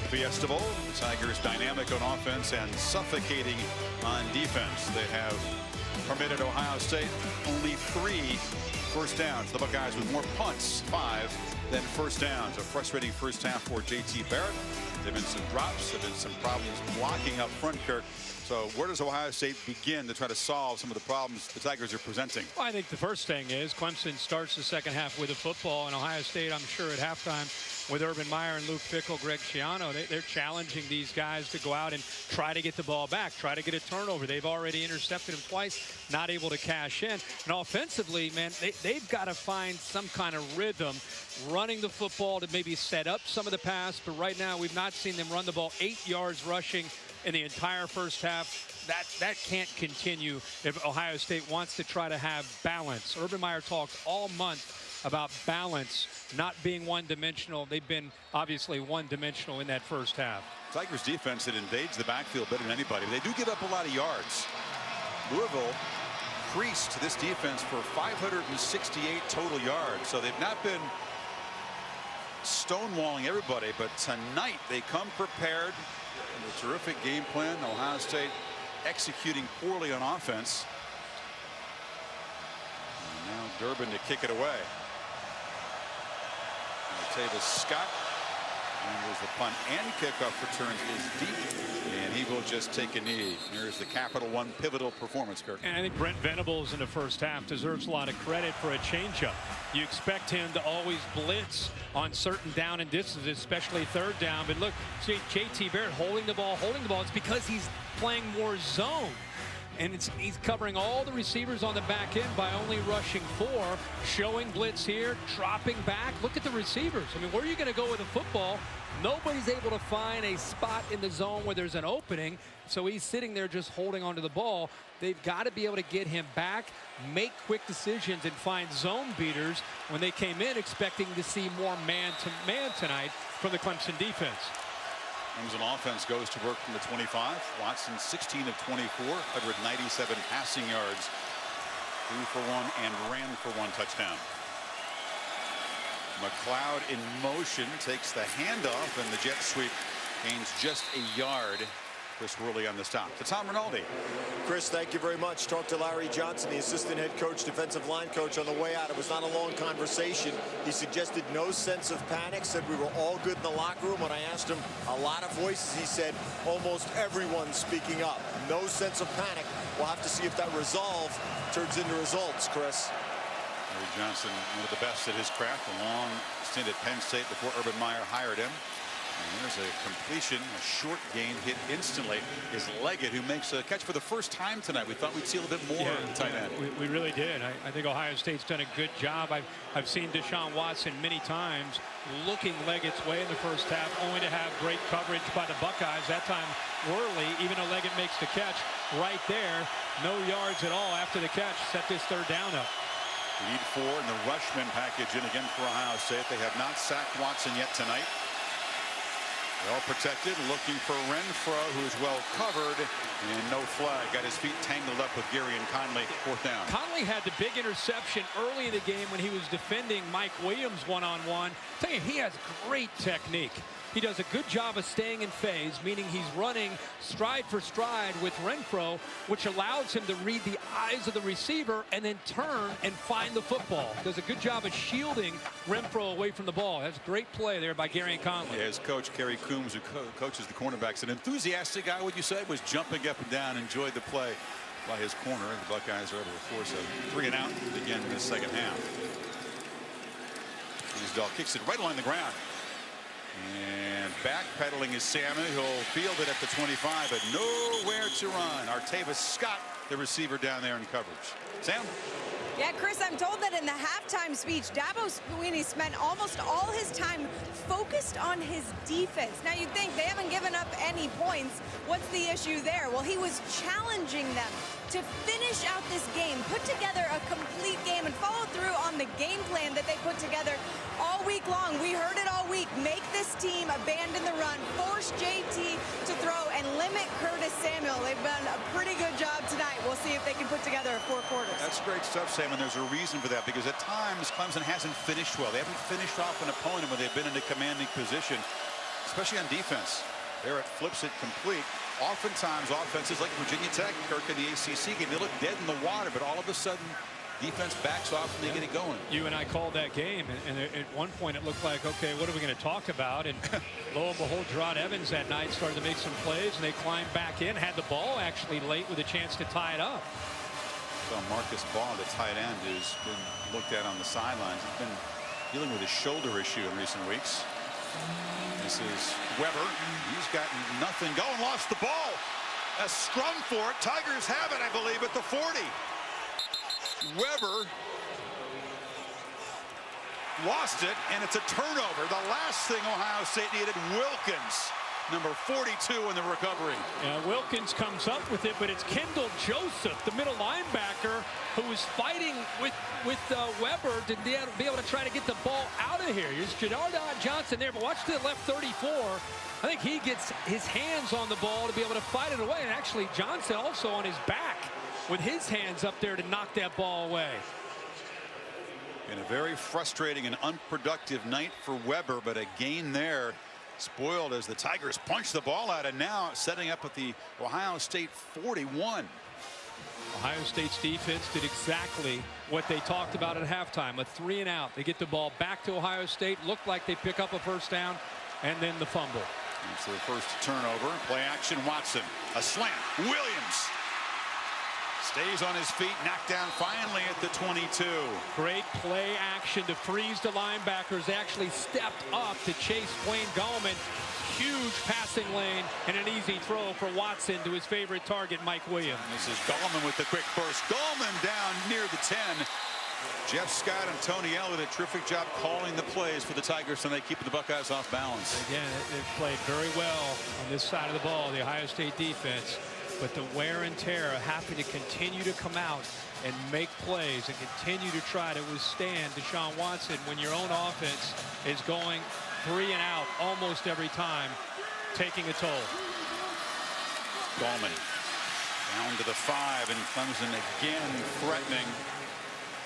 Fiesta Bowl. The Tigers dynamic on offense and suffocating on defense. They have permitted Ohio State only 3 first downs. The Buckeyes with more punts, 5, than first downs. A frustrating first half for J.T. Barrett. There have been some drops. There have been some problems blocking up front, Kirk. So where does Ohio State begin to try to solve some of the problems the Tigers are presenting? Well, I think the first thing is Clemson starts the second half with a football, and Ohio State, I'm sure, at halftime with Urban Meyer and Luke Fickell, Greg Schiano, they're challenging these guys to go out and try to get the ball back, try to get a turnover. They've already intercepted him twice, not able to cash in. And offensively, man, they've got to find some kind of rhythm running the football to maybe set up some of the pass. But right now, we've not seen them run the ball 8 yards rushing in the entire first half. That can't continue if Ohio State wants to try to have balance. Urban Meyer talked all month about balance, not being one-dimensional. They've been obviously one-dimensional in that first half. Tigers defense that invades the backfield better than anybody. They do give up a lot of yards. Louisville creased this defense for 568 total yards. So they've not been stonewalling everybody, but tonight they come prepared. A terrific game plan. Ohio State executing poorly on offense. And now Durbin to kick it away. Tavis Scott. And there's the punt and kickoff returns is deep. And he will just take a knee. Here's the Capital One pivotal performance, Kirk. And I think Brent Venables in the first half deserves a lot of credit for a changeup. You expect him to always blitz on certain down and distances, especially third down. But look, J.T. Barrett holding the ball. It's because he's playing more zone. and he's covering all the receivers on the back end by only rushing 4, showing blitz here, dropping back. Look at the receivers. I mean, where are you going to go with the football? Nobody's able to find a spot in the zone where there's an opening, so he's sitting there just holding onto the ball. They've got to be able to get him back, make quick decisions, and find zone beaters when they came in expecting to see more man-to-man tonight from the Clemson defense. Clemson offense goes to work from the 25. Watson 16 of 24, 197 passing yards, 3 for 1, and ran for 1 touchdown. McLeod in motion takes the handoff, and the jet sweep gains just a yard. Chris Worley on the stop. To Tom Rinaldi. Chris, thank you very much. Talked to Larry Johnson, the assistant head coach, defensive line coach, on the way out. It was not a long conversation. He suggested no sense of panic, said we were all good in the locker room. When I asked him, a lot of voices, he said almost everyone speaking up. No sense of panic. We'll have to see if that resolve turns into results, Chris. Larry Johnson, one of the best at his craft, a long stint at Penn State before Urban Meyer hired him. And there's a completion, a short gain, hit instantly. Is Leggett, who makes a catch for the first time tonight. We thought we'd see a little bit more at the tight end. We really did. I think Ohio State's done a good job. I've seen DeShaun Watson many times looking Leggett's way in the first half, only to have great coverage by the Buckeyes. That time, Worley, even though Leggett makes the catch, right there, no yards at all after the catch, set this third down up. We need 4 in the Rushman package in again for Ohio State. They have not sacked Watson yet tonight. Well protected, looking for Renfro, who's well covered, and no flag. Got his feet tangled up with Gary and Conley. 4th down. Conley had the big interception early in the game when he was defending Mike Williams one-on-one. Tell you, he has great technique. He does a good job of staying in phase, meaning he's running stride for stride with Renfro, which allows him to read the eyes of the receiver and then turn and find the football. Does a good job of shielding Renfro away from the ball. That's a great play there by Gary and Conley. Yeah, his coach, Kerry Coombs, who coaches the cornerbacks, an enthusiastic guy, would you say, was jumping up and down, enjoyed the play by his corner. And the Buckeyes are able to force a 3 and out again in the second half. Easdall kicks it right along the ground. And backpedaling is Salmon, who'll field it at the 25, but nowhere to run. Artavis Scott, the receiver down there in coverage. Sam? Yeah, Chris, I'm told that in the halftime speech, Dabo Swinney spent almost all his time focused on his defense. Now, you'd think they haven't given up any points. What's the issue there? Well, he was challenging them to finish out this game, put together a complete game, and follow through on the game plan that they put together all week long. We heard it all week. Make this team abandon the run, force JT to throw, and limit Curtis Samuel. They've done a pretty good job tonight. We'll see if they can put together 4 quarters. That's great stuff, Sam, and there's a reason for that, because at times Clemson hasn't finished well. They haven't finished off an opponent when they've been in a commanding position, especially on defense. Barrett flips it complete. Oftentimes, offenses like Virginia Tech, Kirk in the ACC game, they look dead in the water, but all of a sudden, defense backs off and they get it going. You and I called that game, and at one point it looked like, okay, what are we going to talk about? And lo and behold, Gerard Evans that night started to make some plays, and they climbed back in, had the ball actually late with a chance to tie it up. So Marcus Ball, the tight end, who's been looked at on the sidelines. He's been dealing with a shoulder issue in recent weeks. This is Weber. He's got nothing going. Lost the ball. A scrum for it. Tigers have it, I believe, at the 40. Weber lost it, and it's a turnover. The last thing Ohio State needed, Wilkins, number 42 in the recovery. Yeah, Wilkins comes up with it, but it's Kendall Joseph, the middle linebacker, who was fighting with Weber to be able to try to get the ball out of here. Here's Jadard Johnson there, but watch the left 34. I think he gets his hands on the ball to be able to fight it away, and actually Johnson also on his back with his hands up there to knock that ball away. In a very frustrating and unproductive night for Weber, but a gain there spoiled as the Tigers punch the ball out, and now setting up at the Ohio State 41. Ohio State's defense did exactly what they talked about at halftime, a 3 and out. They get the ball back to Ohio State, looked like they pick up a first down, and then the fumble. It's their first turnover. Play action, Watson, a slant, Williams stays on his feet, knocked down finally at the 22. Great play action to freeze the linebackers. They actually stepped up to chase Wayne Gallman. Huge pass passing lane and an easy throw for Watson to his favorite target, Mike Williams. This is Gallman with the quick burst. Gallman down near the 10. Jeff Scott and Tony Elliott, a terrific job calling the plays for the Tigers, and they keep the Buckeyes off balance. Again, they've played very well on this side of the ball, the Ohio State defense. But the wear and tear, having to continue to come out and make plays and continue to try to withstand DeShaun Watson when your own offense is going 3 and out almost every time, taking a toll. Gallman down to the 5, and Clemson again threatening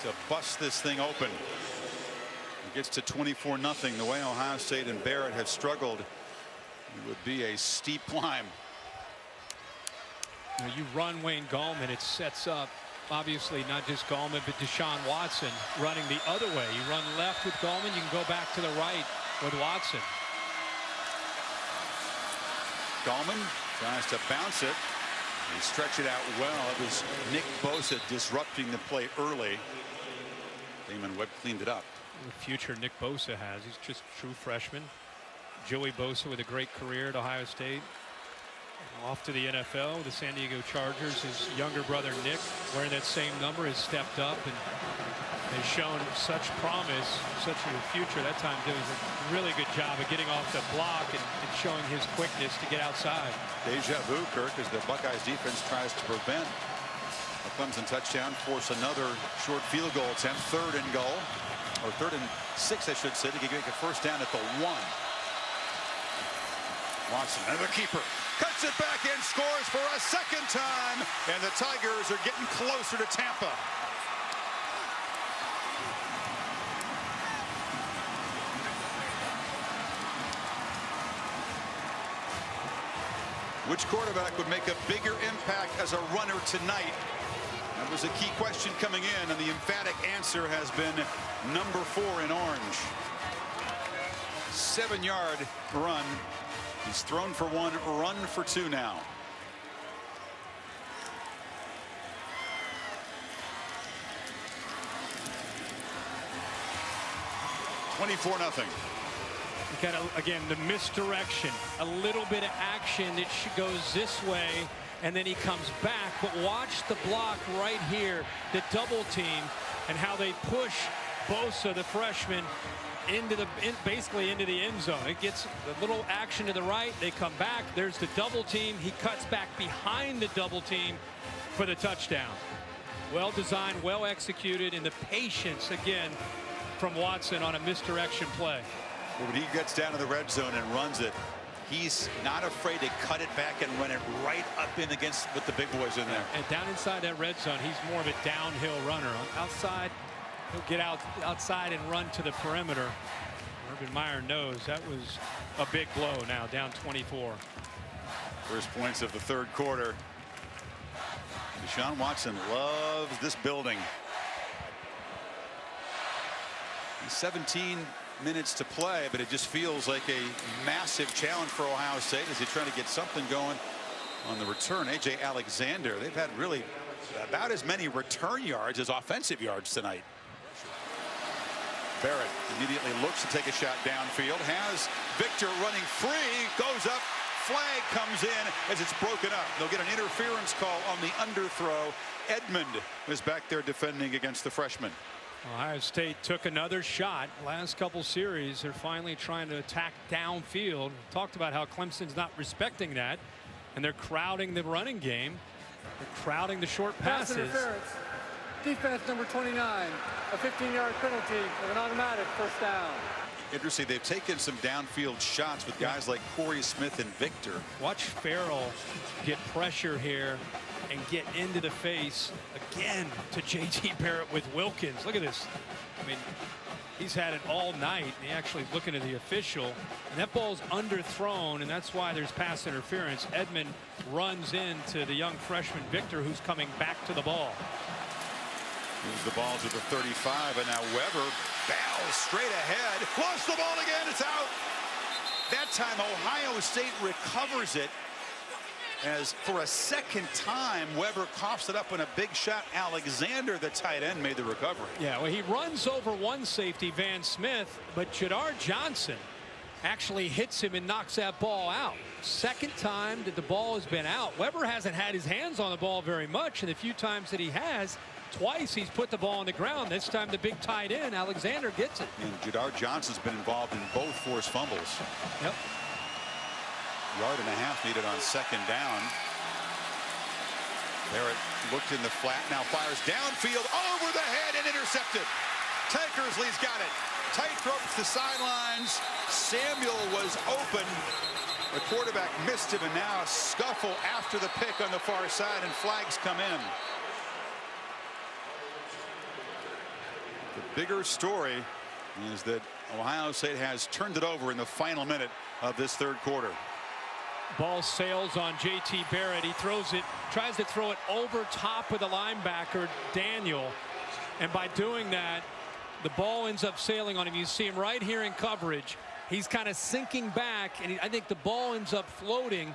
to bust this thing open. It gets to 24-0. The way Ohio State and Barrett have struggled, it would be a steep climb. You run Wayne Gallman, it sets up obviously not just Gallman but DeShaun Watson running the other way. You run left with Gallman, you can go back to the right with Watson. Gallman tries to bounce it. He stretched it out well. It was Nick Bosa disrupting the play early. Damon Webb cleaned it up. The future Nick Bosa has. He's just a true freshman. Joey Bosa with a great career at Ohio State. Off to the NFL, the San Diego Chargers. His younger brother Nick, wearing that same number, has stepped up and has shown such promise, such a future. That time doing a really good job of getting off the block and showing his quickness to get outside. Deja vu, Kirk, as the Buckeyes defense tries to prevent a Clemson touchdown, force another short field goal attempt, 3rd and goal, or 3rd and 6, I should say, to get a first down at the 1. Watson, another keeper, cuts it back and scores for a 2nd time, and the Tigers are getting closer to Tampa. Which quarterback would make a bigger impact as a runner tonight? That was a key question coming in, and the emphatic answer has been number 4 in orange. 7-yard run. He's thrown for 1, run for 2 now. $24-0. You got again the misdirection, a little bit of action that goes this way, and then he comes back. But watch the block right here, the double team, and how they push Bosa, the freshman, into basically into the end zone. It gets a little action to the right. They come back. There's the double team. He cuts back behind the double team for the touchdown. Well designed, well executed, and the patience again from Watson on a misdirection play. When he gets down to the red zone and runs it, he's not afraid to cut it back and run it right up in against with the big boys in there. And down inside that red zone, he's more of a downhill runner. On outside, he'll get outside and run to the perimeter. Urban Meyer knows that was a big blow now, down 24. First points of the 3rd quarter. DeShaun Watson loves this building. 17 minutes to play, but it just feels like a massive challenge for Ohio State as they try to get something going on the return. A.J. Alexander, they've had really about as many return yards as offensive yards tonight. Barrett immediately looks to take a shot downfield, has Victor running free, goes up, flag comes in as it's broken up. They'll get an interference call on the underthrow. Edmond is back there defending against the freshman. Ohio State took another shot. Last couple series, they're finally trying to attack downfield. Talked about how Clemson's not respecting that, and they're crowding the running game. They're crowding the short passes. Pass interference. Defense number 29. A 15-yard penalty with an automatic first down. Interesting, they've taken some downfield shots with guys like Corey Smith and Victor. Watch Farrell get pressure here and get into the face again to J.T. Barrett with Wilkins. Look at this. I mean, he's had it all night. He actually looking at the official, and that ball's underthrown, and that's why there's pass interference. Edmond runs into the young freshman Victor, who's coming back to the ball. Moves the ball to the 35, and now Weber barrels straight ahead. Lost the ball again. It's out. That time Ohio State recovers it, as for a 2nd time Weber coughs it up in a big shot. Alexander, the tight end, made the recovery. Yeah, well, he runs over one safety, Van Smith, but Jadar Johnson actually hits him and knocks that ball out. Second time that the ball has been out. Weber hasn't had his hands on the ball very much, and the few times that he has, twice he's put the ball on the ground. This time the big tight end, Alexander, gets it. And Jadar Johnson's been involved in both forced fumbles. Yep. Yard and a half needed on second down. Barrett looked in the flat, now fires downfield, over the head and intercepted. Tankersley's got it. Tightrope to the sidelines. Samuel was open. The quarterback missed him, and now a scuffle after the pick on the far side, and flags come in. The bigger story is that Ohio State has turned it over in the final minute of this third quarter. Ball sails on J.T. Barrett. He throws it, tries to throw it over top of the linebacker, Daniel. And by doing that, the ball ends up sailing on him. You see him right here in coverage. He's kind of sinking back, and I think the ball ends up floating,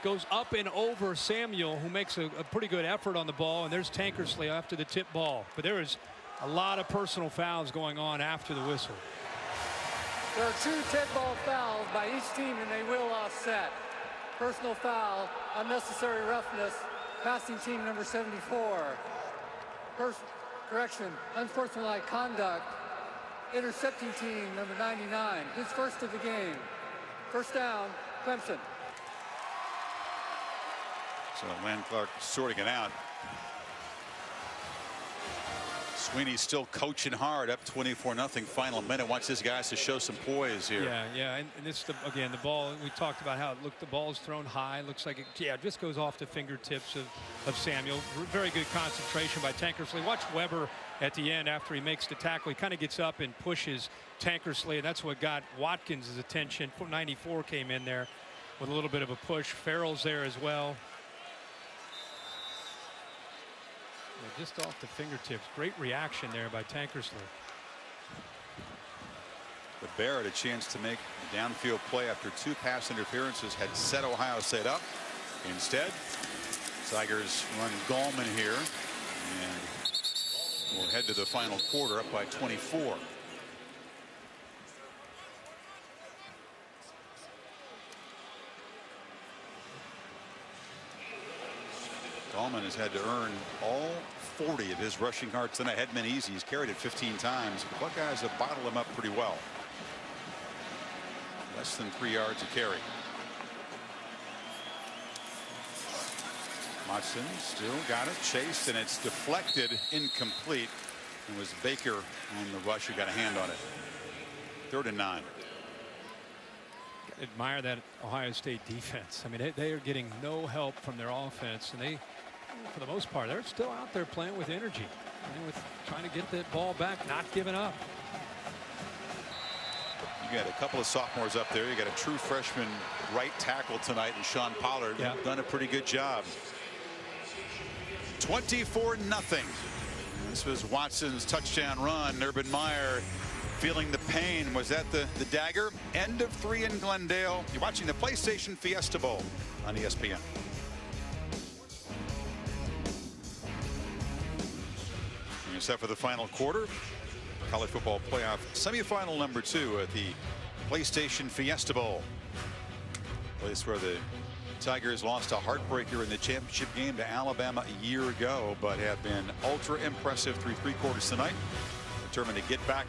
goes up and over Samuel, who makes a pretty good effort on the ball. And there's Tankersley after the tip ball. But there is a lot of personal fouls going on after the whistle. There are 2 tip ball fouls by each team, and they will offset. Personal foul, unnecessary roughness, passing team number 74. Correction, unsportsmanlike conduct, intercepting team number 99. His first of the game. First down, Clemson. So Land Clark sorting it out. Sweeney's still coaching hard, up 24-0 final minute. Wants his guys to show some poise here. Yeah, and this again, the ball, we talked about how it looked, the ball's thrown high. Looks like it just goes off the fingertips of Samuel. Very good concentration by Tankersley. Watch Weber at the end after he makes the tackle. He kind of gets up and pushes Tankersley, and that's what got Watkins' attention. 94 came in there with a little bit of a push. Farrell's there as well. Just off the fingertips. Great reaction there by Tankersley. But Barrett a chance to make a downfield play after 2 pass interferences had set Ohio State up. Instead, Tigers run Gallman here, and we'll head to the final quarter up by 24. Gallman has had to earn all 40 of his rushing yards tonight. Hadn't been easy. He's carried it 15 times. The Buckeyes have bottled him up pretty well. Less than 3 yards a carry. Watson still got it, chased, and it's deflected, incomplete. It was Baker on the rush who got a hand on it. 3rd and 9. Admire that Ohio State defense. I mean, they are getting no help from their offense, and they, for the most part, they're still out there playing with energy, trying to get that ball back, not giving up. You got a couple of sophomores up there. You got a true freshman right tackle tonight, and Sean Pollard done a pretty good job. 24-0. This was Watson's touchdown run. Urban Meyer feeling the pain. Was that the dagger? End of 3 in Glendale. You're watching the PlayStation Fiesta Bowl on ESPN. You're set for the final quarter. College football playoff semifinal number 2 at the PlayStation Fiesta Bowl. Place where the Tigers lost a heartbreaker in the championship game to Alabama a year ago, but have been ultra impressive through 3 quarters tonight. Determined to get back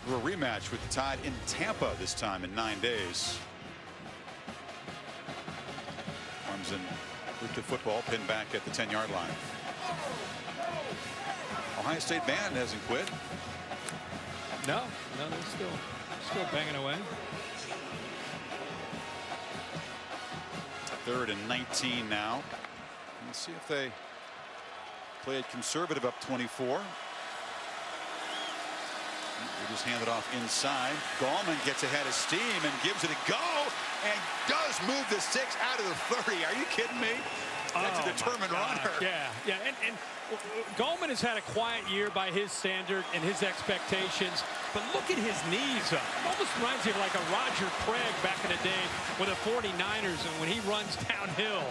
for a rematch with the Tide in Tampa this time in 9 days. Clemson with the football, pinned back at the 10-yard line. Ohio State band hasn't quit. No, they're still banging away. 3rd and 19 now. Let's see if they play it conservative up 24. They just hand it off inside. Gallman gets ahead of steam and gives it a go, and does move the sticks out of the 30. Are you kidding me? That's a determined runner. Yeah, and Gallman has had a quiet year by his standard and his expectations, but look at his knees up. Almost reminds you of like a Roger Craig back in the day with the 49ers, and when he runs downhill.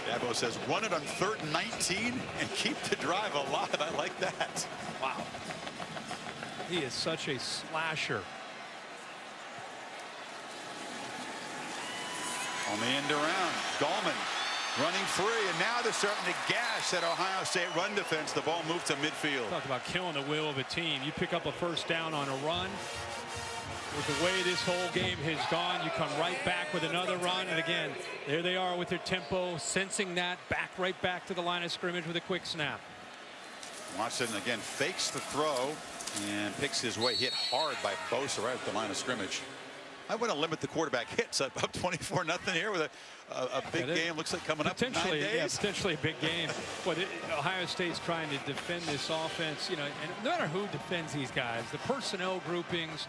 Dabo says run it on 3rd and 19 and keep the drive alive. I like that. Wow. He is such a slasher. On the end around, Gallman running free, and now they're starting to gash that Ohio State run defense. The ball moved to midfield. Talk about killing the will of a team. You pick up a first down on a run. With the way this whole game has gone, you come right back with another run, and again, there they are with their tempo, sensing that, right back to the line of scrimmage with a quick snap. Watson again fakes the throw and picks his way, hit hard by Bosa right at the line of scrimmage. I want to limit the quarterback hits. Up 24-0 here with a big game. Looks like coming up in 9 days. Yeah, potentially a big game. But Ohio State's trying to defend this offense, you know, and no matter who defends these guys, the personnel groupings,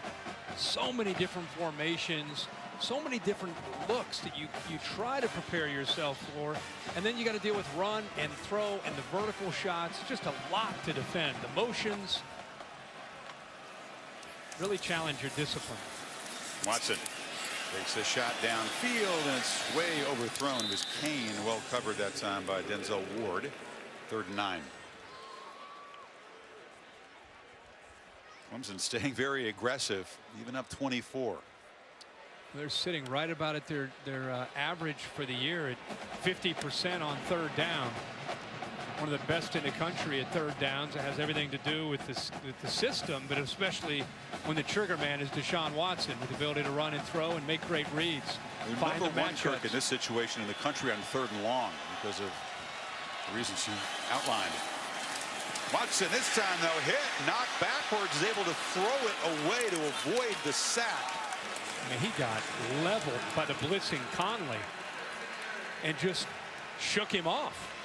so many different formations, so many different looks that you try to prepare yourself for, and then you got to deal with run and throw and the vertical shots. Just a lot to defend. The motions really challenge your discipline. Watson takes a shot downfield, and it's way overthrown. It was Kane, well covered that time by Denzel Ward. 3rd and 9. Clemson staying very aggressive, even up 24. They're sitting right about at their average for the year at 50% on 3rd down. One of the best in the country at 3rd downs. It has everything to do with the system, but especially when the trigger man is DeShaun Watson, with the ability to run and throw and make great reads. Find the matchups. Kirk, in this situation in the country on 3rd and long because of the reasons you outlined. Watson this time though hit, knocked backwards, is able to throw it away to avoid the sack. I mean, he got leveled by the blitzing Conley and just shook him off.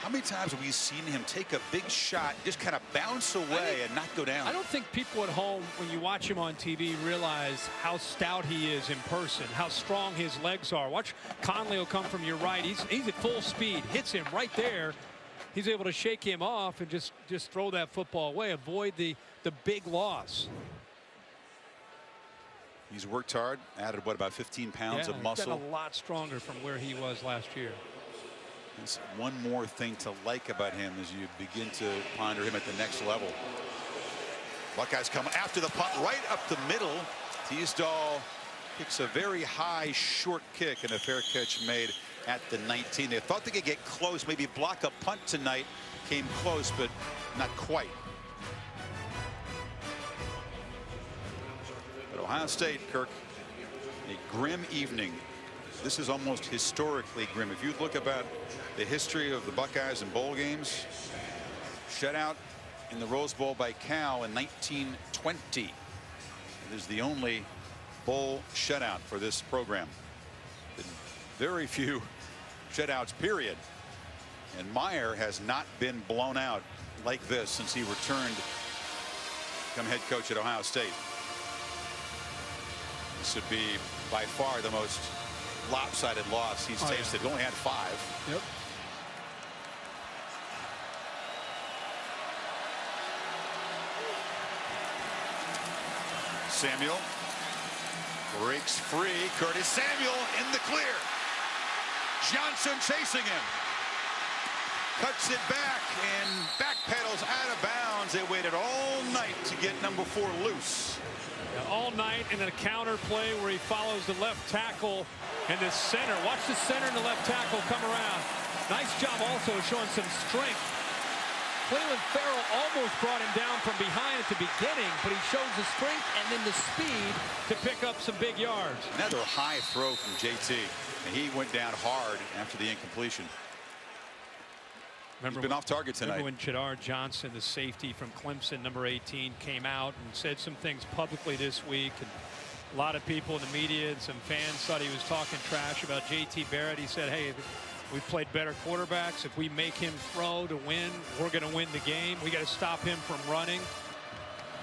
How many times have we seen him take a big shot, just kind of bounce away and not go down? I don't think people at home, when you watch him on TV, realize how stout he is in person, how strong his legs are. Watch Conley will come from your right. He's at full speed, hits him right there. He's able to shake him off and just throw that football away, avoid the big loss. He's worked hard, added what, about 15 pounds of muscle. He's gotten a lot stronger from where he was last year. There's one more thing to like about him as you begin to ponder him at the next level. Buckeyes come after the punt right up the middle. Teasdall kicks a very high short kick, and a fair catch made at the 19. They thought they could get close, maybe block a punt tonight. Came close, but not quite. But Ohio State, Kirk, a grim evening. This is almost historically grim. If you look about the history of the Buckeyes in bowl games, shutout in the Rose Bowl by Cal in 1920. It is the only bowl shutout for this program. Been very few shutouts, period. And Meyer has not been blown out like this since he returned to become head coach at Ohio State. This would be by far the most lopsided loss he's tasted. He only had 5. Yep. Samuel breaks free. Curtis Samuel in the clear. Johnson chasing him. Cuts it back and backpedals out of bounds. They waited all night to get number 4 loose. All night in a counter play where he follows the left tackle and the center. Watch the center and the left tackle come around. Nice job also showing some strength. Cleveland Farrell almost brought him down from behind at the beginning, but he shows the strength and then the speed to pick up some big yards. Another high throw from JT, and he went down hard after the incompletion. He's been off target tonight. Remember when Chidar Johnson, the safety from Clemson, number 18, came out and said some things publicly this week, and a lot of people in the media and some fans thought he was talking trash about JT Barrett. He said, hey, we've played better quarterbacks. If we make him throw to win, we're going to win the game. We got to stop him from running.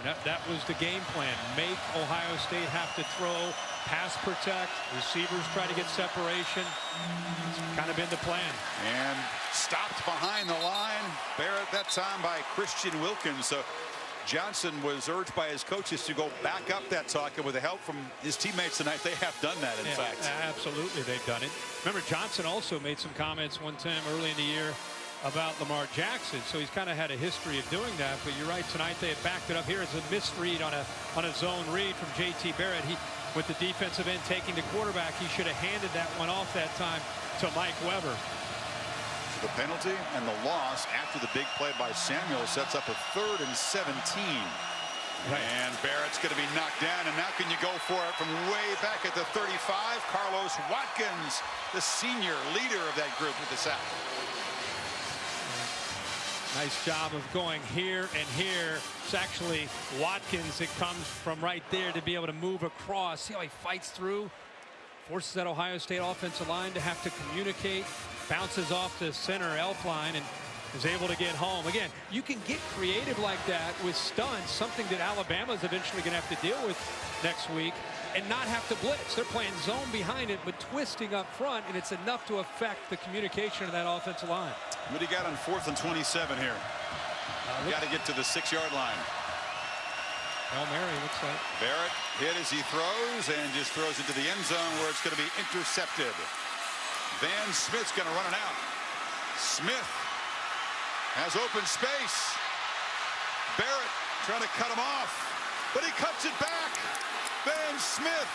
And that was the game plan. Make Ohio State have to throw, pass protect, receivers try to get separation. It's kind of been the plan. And stopped behind the line. Barrett that time by Christian Wilkins. So Johnson was urged by his coaches to go back up that talk, and with the help from his teammates tonight, they have done that, in fact. Absolutely, they've done it. Remember, Johnson also made some comments one time early in the year about Lamar Jackson, so he's kind of had a history of doing that. But you're right, tonight they have backed it up. Here is a misread on a zone read from J.T. Barrett. With the defensive end taking the quarterback, he should have handed that one off that time to Mike Weber. The penalty and the loss after the big play by Samuel sets up a 3rd and 17. Right. And Barrett's going to be knocked down, and now can you go for it from way back at the 35? Carlos Watkins, the senior leader of that group with the sack. Nice job of going here and here. It's actually Watkins that comes from right there to be able to move across. See how he fights through? Forces that Ohio State offensive line to have to communicate. Bounces off the center elf line and is able to get home. Again, you can get creative like that with stunts, something that Alabama is eventually going to have to deal with next week, and not have to blitz. They're playing zone behind it, but twisting up front, and it's enough to affect the communication of that offensive line. What do you got on 4th and 27 here? Got to get to the 6-yard line. Hail Mary, looks like. Barrett hit as he throws and just throws into the end zone where it's going to be intercepted. Van Smith's going to run it out. Smith has open space. Barrett trying to cut him off, but he cuts it back. Van Smith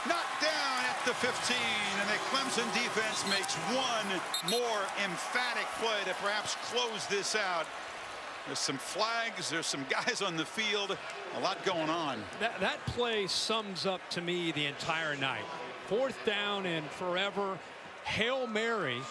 knocked down at the 15, and the Clemson defense makes one more emphatic play to perhaps close this out. There's some flags, there's some guys on the field, a lot going on. That play sums up to me the entire night. 4th down and forever. Hail Mary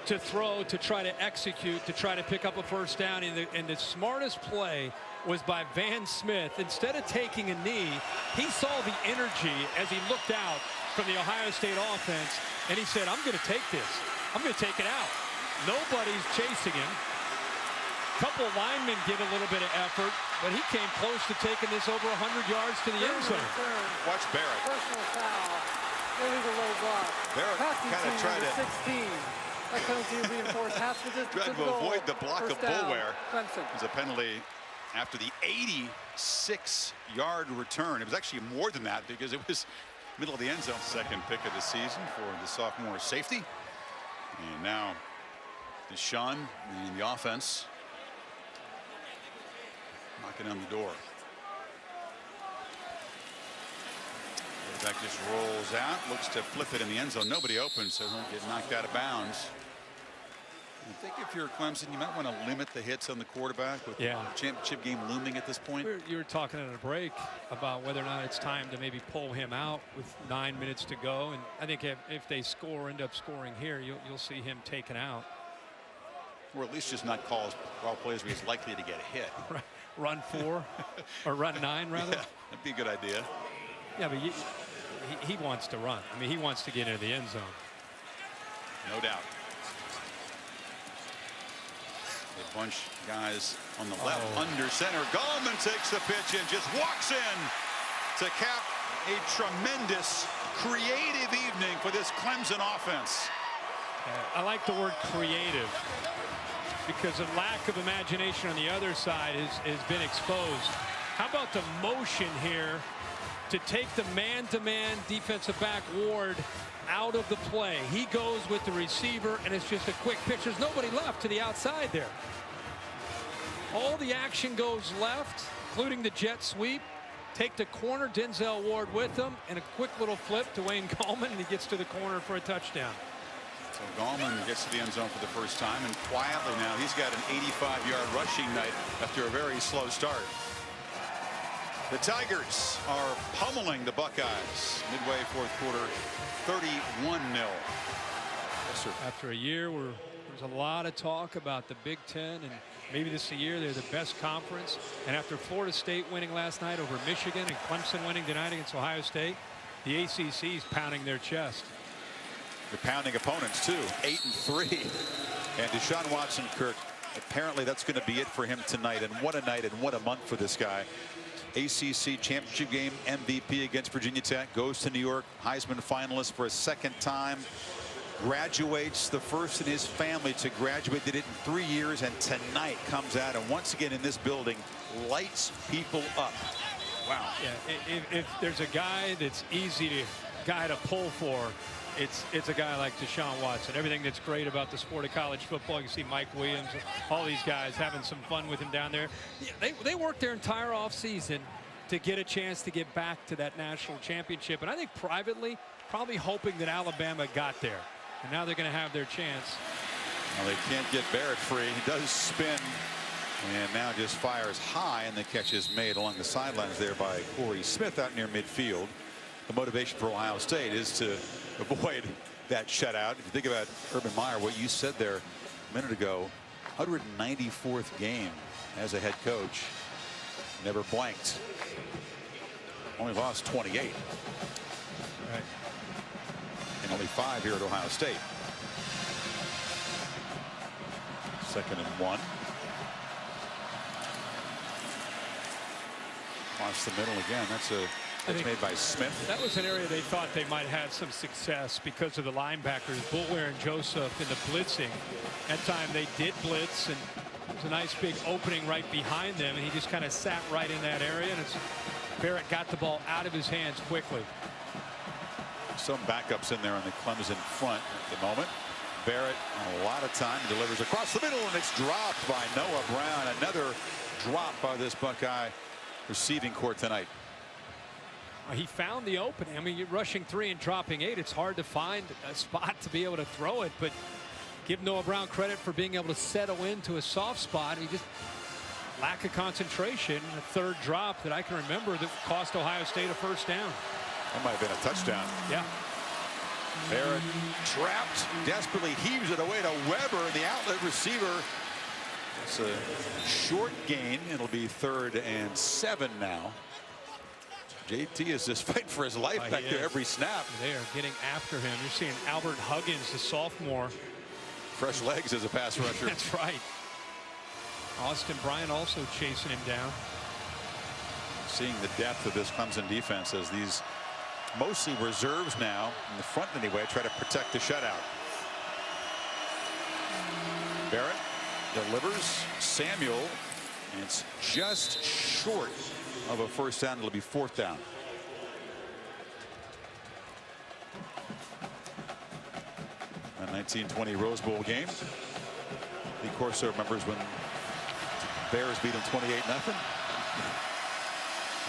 to throw, to try to execute, to try to pick up a 1st down. And the smartest play was by Van Smith. Instead of taking a knee, he saw the energy as he looked out from the Ohio State offense, and he said, I'm going to take this. I'm going to take it out. Nobody's chasing him. Couple linemen give a little bit of effort, but he came close to taking this over 100 yards to the end zone. Watch Barrett. Personal foul. Illegal low block. Barrett kind of tried to 16. That penalty will be enforced half the distance. Tried to avoid the block of Bulware. Clemson. It was a penalty after the 86-yard return. It was actually more than that because it was middle of the end zone. 2nd pick of the season for the sophomore safety. And now DeShaun in the offense, knocking on the door. Quarterback just rolls out, looks to flip it in the end zone. Nobody open, so he'll get knocked out of bounds. I think if you're Clemson, you might want to limit the hits on the quarterback with the championship game looming at this point. You were talking at a break about whether or not it's time to maybe pull him out with 9 minutes to go. And I think if they end up scoring here, you'll see him taken out. Or at least just not call plays where he's likely to get a hit. Right. Run 4 or run 9, rather. Yeah, that'd be a good idea. Yeah, but he wants to run. I mean, he wants to get into the end zone. No doubt. A bunch of guys on the left under center. Gallman takes the pitch and just walks in to cap a tremendous creative evening for this Clemson offense. I like the word creative because a lack of imagination on the other side has been exposed. How about the motion here to take the man-to-man defensive back Ward out of the play? He goes with the receiver, and it's just a quick pitch. There's nobody left to the outside there. All the action goes left, including the jet sweep. Take the corner, Denzel Ward with him, and a quick little flip to Wayne Gallman, and he gets to the corner for a touchdown. So Gallman gets to the end zone for the first time, and quietly now he's got an 85-yard rushing night after a very slow start. The Tigers are pummeling the Buckeyes midway 4th quarter, 31-0. Yes, sir. After a year where there's a lot of talk about the Big Ten, and maybe this is a year they're the best conference, and after Florida State winning last night over Michigan and Clemson winning tonight against Ohio State, the ACC is pounding their chest. They're pounding opponents too, 8-3. And DeShaun Watson, Kirk, apparently that's going to be it for him tonight. And what a night and what a month for this guy. ACC championship game MVP against Virginia Tech, goes to New York, Heisman finalist for a 2nd time, graduates, the first in his family to graduate. Did it in 3 years, and tonight comes out and once again in this building lights people up. Wow. Yeah, if there's a guy that's easy to guy to pull for, it's a guy like DeShaun Watson. Everything that's great about the sport of college football. You see Mike Williams, all these guys having some fun with him down there. They worked their entire offseason to get a chance to get back to that national championship. And I think privately, probably hoping that Alabama got there. And now they're going to have their chance. Well, they can't get Barrett free. He does spin and now just fires high, and the catch is made along the sidelines there by Corey Smith out near midfield. The motivation for Ohio State is to avoid that shutout. If you think about Urban Meyer, what you said there a minute ago, 194th game as a head coach, never blanked. Only lost 28. Right. And only 5 here at Ohio State. 2nd and 1. Across the middle again. That's made by Smith. That was an area they thought they might have some success because of the linebackers, Boulware and Joseph, in the blitzing. That time they did blitz, and it was a nice big opening right behind them, and he just kind of sat right in that area, and Barrett got the ball out of his hands quickly. Some backups in there on the Clemson front at the moment. Barrett, a lot of time, delivers across the middle, and it's dropped by Noah Brown. Another drop by this Buckeye receiving corps tonight. He found the opening. I mean, you're rushing 3 and dropping 8. It's hard to find a spot to be able to throw it, but give Noah Brown credit for being able to settle into a soft spot. He just lack of concentration. The 3rd drop that I can remember that cost Ohio State a 1st down. That might have been a touchdown. Yeah. Barrett trapped, desperately heaves it away to Weber, the outlet receiver. It's a short gain. It'll be 3rd and 7 now. JT is just fighting for his life back there every snap. They are getting after him. You're seeing Albert Huggins, the sophomore. Fresh legs as a pass rusher. That's right. Austin Bryant also chasing him down. Seeing the depth of this Clemson defense as these mostly reserves now in the front anyway try to protect the shutout. Barrett delivers. Samuel, and it's just short of a 1st down. It'll be 4th down. A 1920 Rose Bowl game. The Corso remembers when Bears beat them 28-0.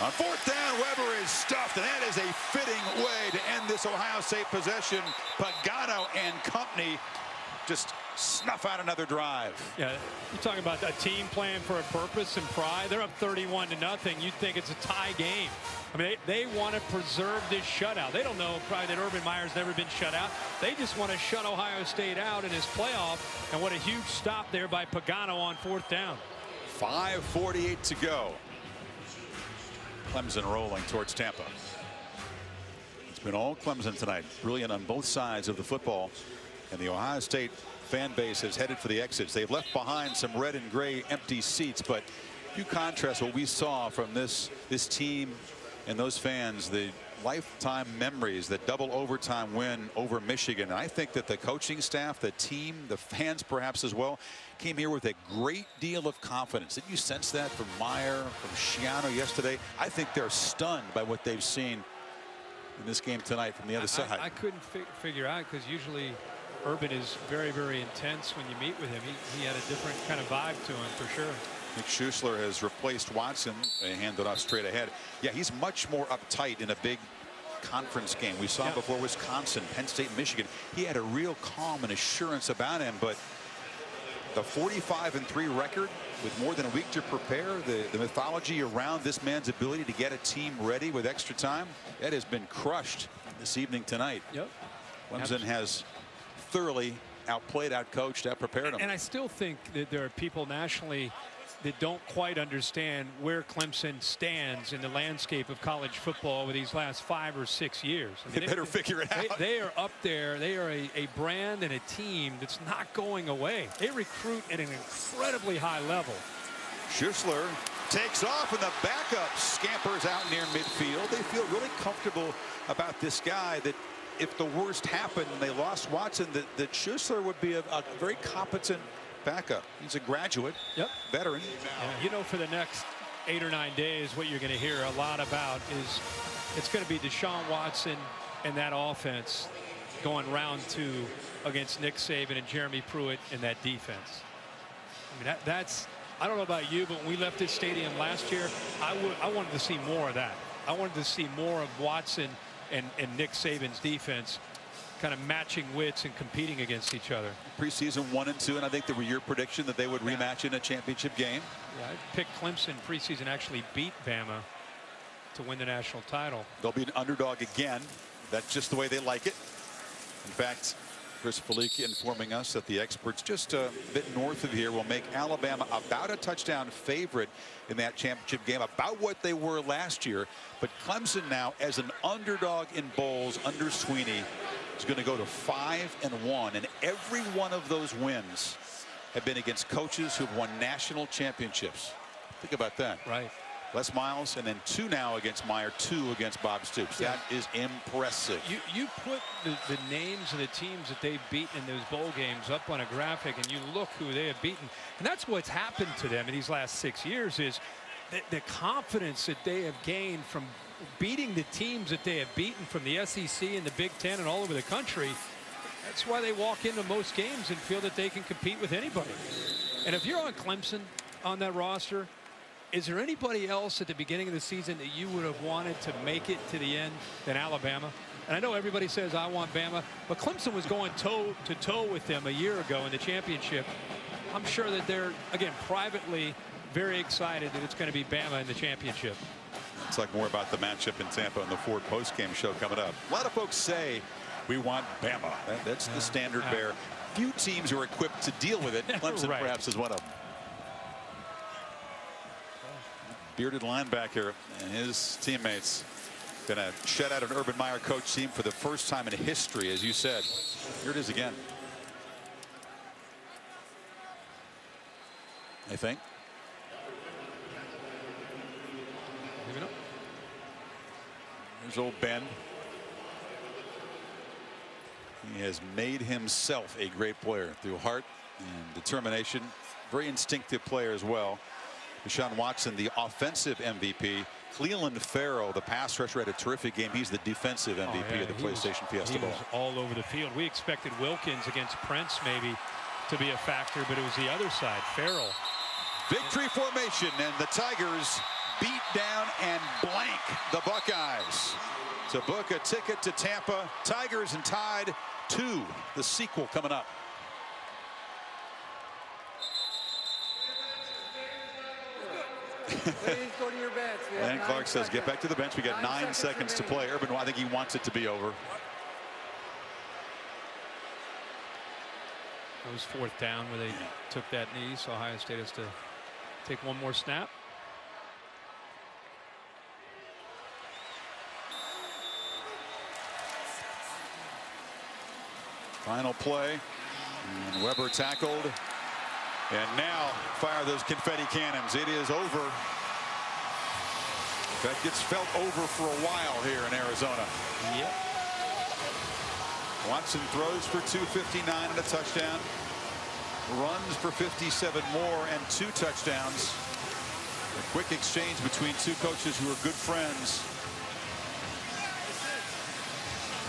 On 4th down, Weber is stuffed, and that is a fitting way to end this Ohio State possession. Pagano and company just snuff out another drive. Yeah, you're talking about a team playing for a purpose and pride. They're up 31-0. You'd think it's a tie game. I mean, they want to preserve this shutout. They don't know probably that Urban Meyer's never been shut out. They just want to shut Ohio State out in his playoff. And what a huge stop there by Pagano on 4th down. 5:48 to go. Clemson rolling towards Tampa. It's been all Clemson tonight. Brilliant on both sides of the football. And the Ohio State fan base has headed for the exits. They've left behind some red and gray empty seats, but you contrast what we saw from this team and those fans, the lifetime memories, that double overtime win over Michigan. And I think that the coaching staff, the team, the fans perhaps as well, came here with a great deal of confidence. Didn't you sense that from Meyer, from Schiano yesterday? I think they're stunned by what they've seen in this game tonight from the other side. I couldn't figure out, because usually Urban is very, very intense when you meet with him. He had a different kind of vibe to him for sure. Nick Schuessler has replaced Watson and handed off straight ahead. Yeah, he's much more uptight in a big conference game. We saw him before Wisconsin, Penn State, Michigan. He had a real calm and assurance about him, but the 45-3 record with more than a week to prepare, the mythology around this man's ability to get a team ready with extra time, that has been crushed this evening tonight. Yep. Clemson has thoroughly outplayed, outcoached, outprepared him. And I still think that there are people nationally that don't quite understand where Clemson stands in the landscape of college football over these last 5 or 6 years. I mean, they better figure it out. They are up there. They are a brand and a team that's not going away. They recruit at an incredibly high level. Schuessler takes off, and the backup scampers out near midfield. They feel really comfortable about this guy, that if the worst happened and they lost Watson, that Schuessler would be a very competent backup. He's a graduate, veteran. You know, for the next 8 or 9 days, what you're going to hear a lot about is it's going to be DeShaun Watson and that offense going round 2 against Nick Saban and Jeremy Pruitt in that defense. I mean, that's, I don't know about you, but when we left this stadium last year, I wanted to see more of that. I wanted to see more of Watson and Nick Saban's defense kind of matching wits and competing against each other. Preseason 1 and 2, and I think that were your prediction that they would rematch in a championship game. Yeah, I picked Clemson preseason, actually beat Bama to win the national title. They'll be an underdog again. That's just the way they like it. In fact, Chris Faliki informing us that the experts just a bit north of here will make Alabama about a touchdown favorite in that championship game, about what they were last year. But Clemson now, as an underdog in bowls under Sweeney, is going to go to 5-1, and every one of those wins have been against coaches who've won national championships. Think about that. Right. Les Miles, and then 2 now against Meyer, 2 against Bob Stoops. Yeah. That is impressive. You put the names of the teams that they've beaten in those bowl games up on a graphic, and you look who they have beaten. And that's what's happened to them in these last 6 years, is the confidence that they have gained from beating the teams that they have beaten from the SEC and the Big Ten and all over the country. That's why they walk into most games and feel that they can compete with anybody. And if you're on Clemson on that roster, is there anybody else at the beginning of the season that you would have wanted to make it to the end than Alabama? And I know everybody says I want Bama, but Clemson was going toe to toe with them a year ago in the championship. I'm sure that they're, again, privately very excited that it's going to be Bama in the championship. Let's talk more about the matchup in Tampa on the Ford postgame show coming up. A lot of folks say we want Bama. That's the standard bearer. Few teams are equipped to deal with it. Clemson right. perhaps is one of them. Bearded linebacker and his teammates going to shut out an Urban Meyer coach team for the first time in history, as you said. Here it is again. I think. Maybe not. There's old Ben. He has made himself a great player through heart and determination. Very instinctive player as well. DeShaun Watson, the offensive MVP. Cleveland Farrell, the pass rusher, had a terrific game. He's the defensive MVP of the PlayStation Fiesta Bowl. He was all over the field. We expected Wilkins against Prince maybe to be a factor, but it was the other side. Farrell. Victory formation, and the Tigers beat down and blank the Buckeyes to book a ticket to Tampa. Tigers and Tide 2, the sequel coming up. Please go to your bench. And Clark says, get back to the bench. We got 9 seconds to play. Urban, I think he wants it to be over. It was 4th down where they took that knee, so Ohio State has to take one more snap. Final play. And Weber tackled. And now fire those confetti cannons. It is over. That gets felt over for a while here in Arizona. Yep. Watson throws for 259 and a touchdown. Runs for 57 more and 2 touchdowns. A quick exchange between 2 coaches who are good friends.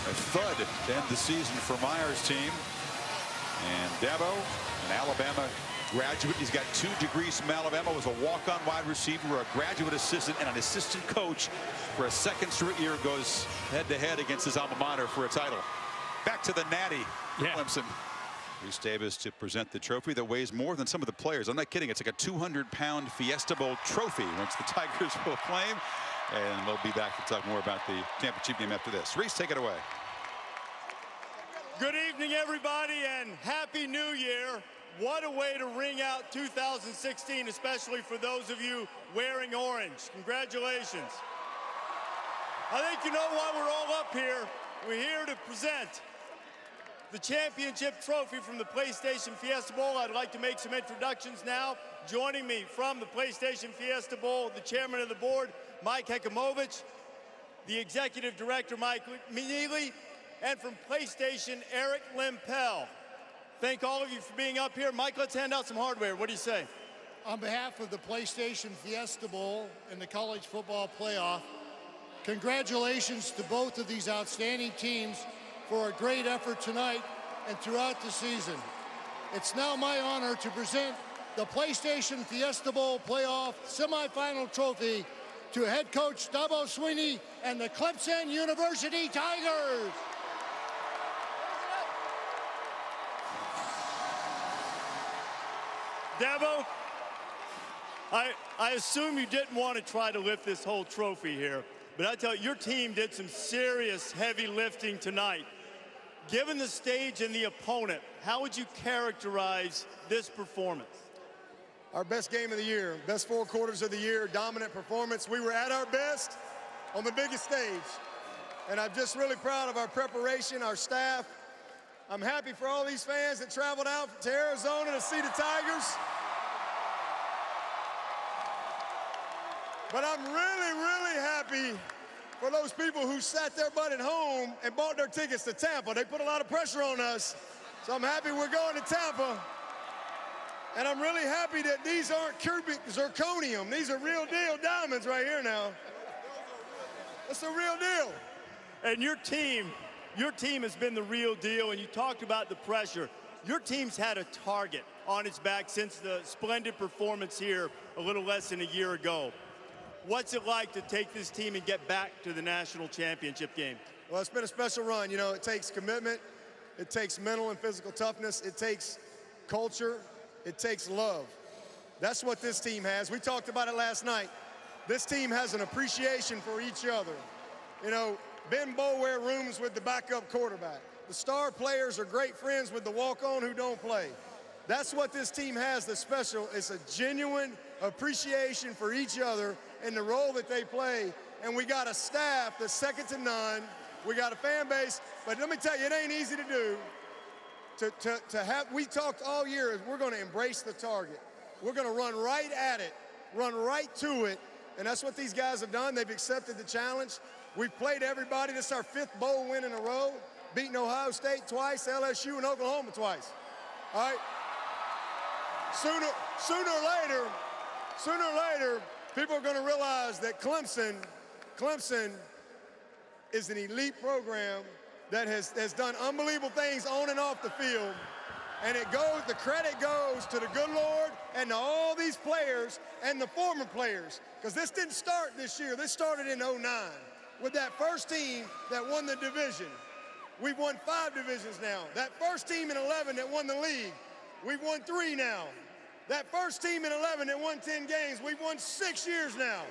A thud to end the season for Meyer's team. And Dabo, an Alabama graduate. He's got 2 degrees from Alabama, was a walk-on wide receiver, a graduate assistant, and an assistant coach for a 2nd straight year. Goes head-to-head against his alma mater for a title. Back to the Natty for Clemson. Reese Davis to present the trophy that weighs more than some of the players. I'm not kidding. It's like a 200-pound Fiesta Bowl trophy, which the Tigers will claim. And we'll be back to talk more about the championship game after this. Reese, take it away. Good evening, everybody, and Happy New Year. What a way to ring out 2016, especially for those of you wearing orange. Congratulations. I think you know why we're all up here. We're here to present the championship trophy from the PlayStation Fiesta Bowl. I'd like to make some introductions now. Joining me from the PlayStation Fiesta Bowl, the chairman of the board, Mike Hekamovich, the executive director, Mike Mealy, and from PlayStation, Eric Limpel. Thank all of you for being up here. Mike, let's hand out some hardware. What do you say? On behalf of the PlayStation Fiesta Bowl and the College Football Playoff, Congratulations to both of these outstanding teams for a great effort tonight and throughout the season. It's now my honor to present the PlayStation Fiesta Bowl playoff semifinal trophy to head coach Dabo Swinney and the Clemson University Tigers. Dabo, I assume you didn't want to try to lift this whole trophy here, but I tell you, your team did some serious heavy lifting tonight. Given the stage and the opponent, how would you characterize this performance? Our best game of the year, best 4 quarters of the year, dominant performance. We were at our best on the biggest stage. And I'm just really proud of our preparation, our staff. I'm happy for all these fans that traveled out to Arizona to see the Tigers. But I'm really, really happy for those people who sat their butt at home and bought their tickets to Tampa. They put a lot of pressure on us. So I'm happy we're going to Tampa. And I'm really happy that these aren't cubic zirconium. These are real deal diamonds right here now. That's the real deal. And your team has been the real deal, and you talked about the pressure. Your team's had a target on its back since the splendid performance here a little less than a year ago. What's it like to take this team and get back to the national championship game? Well, it's been a special run. You know, it takes commitment. It takes mental and physical toughness. It takes culture. It takes love. That's what this team has. We talked about it last night. This team has an appreciation for each other. You know, Ben Boulware rooms with the backup quarterback. The star players are great friends with the walk-on who don't play. That's what this team has that's special. It's a genuine appreciation for each other and the role that they play. And we got a staff that's second to none. We got a fan base. But let me tell you, it ain't easy to do. We talked all year, we're going to embrace the target. We're going to run right at it, run right to it, and that's what these guys have done. They've accepted the challenge. We've played everybody. This is our 5th bowl win in a row, beating Ohio State twice, LSU and Oklahoma twice. All right? Sooner or later, people are going to realize that Clemson is an elite program that has done unbelievable things on and off the field. And the credit goes to the good Lord and to all these players and the former players. Because this didn't start this year. This started in '09 with that first team that won the division. We've won 5 divisions now. That first team in 11 that won the league, we've won 3 now. That first team in 11 that won 10 games, we've won 6 years now.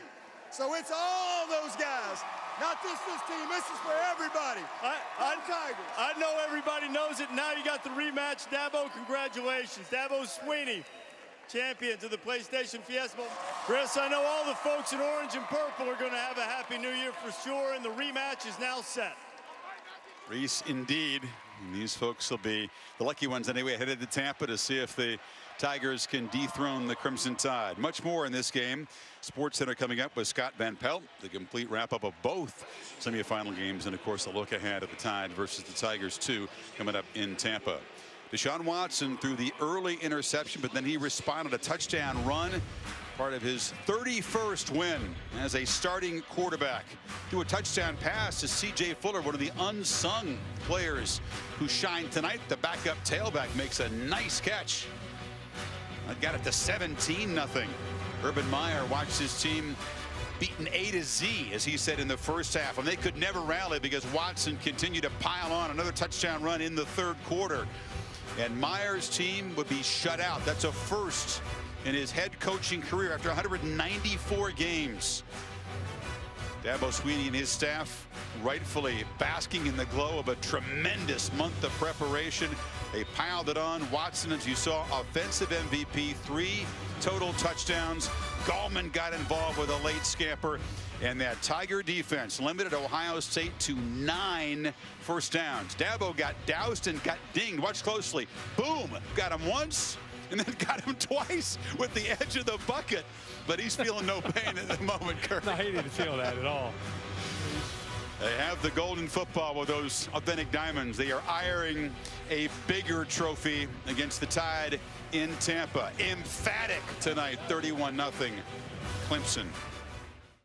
So it's all those guys. Not this team. This is for everybody. I know everybody knows it. Now you got the rematch. Dabo, congratulations. Dabo Swinney, champions of the PlayStation Fiesta Bowl. Chris, I know all the folks in orange and purple are going to have a happy new year for sure, and the rematch is now set. Reese, indeed. And these folks will be the lucky ones anyway, headed to Tampa to see if the Tigers can dethrone the Crimson Tide. Much more in this game. Sports Center coming up with Scott Van Pelt, the complete wrap-up of both semifinal games, and of course a look ahead at the Tide versus the Tigers 2 coming up in Tampa. DeShaun Watson threw the early interception, but then he responded a touchdown run, part of his 31st win as a starting quarterback. Threw a touchdown pass to C.J. Fuller, one of the unsung players who shined tonight. The backup tailback makes a nice catch. I got it to 17-0. Urban Meyer watched his team beaten A to Z, as he said in the first half, and they could never rally because Watson continued to pile on another touchdown run in the 3rd quarter. And Meyer's team would be shut out. That's a first in his head coaching career after 194 games. Dabo Swinney and his staff rightfully basking in the glow of a tremendous month of preparation. They piled it on. Watson, as you saw, offensive MVP, 3 total touchdowns. Gallman got involved with a late scamper. And that Tiger defense limited Ohio State to 9 first downs. Dabo got doused and got dinged. Watch closely. Boom. Got him once and then got him twice with the edge of the bucket. But he's feeling no pain at the moment, Kurt. No, he didn't feel that at all. They have the golden football with those authentic diamonds. They are eyeing a bigger trophy against the Tide in Tampa. Emphatic tonight, 31-0 Clemson.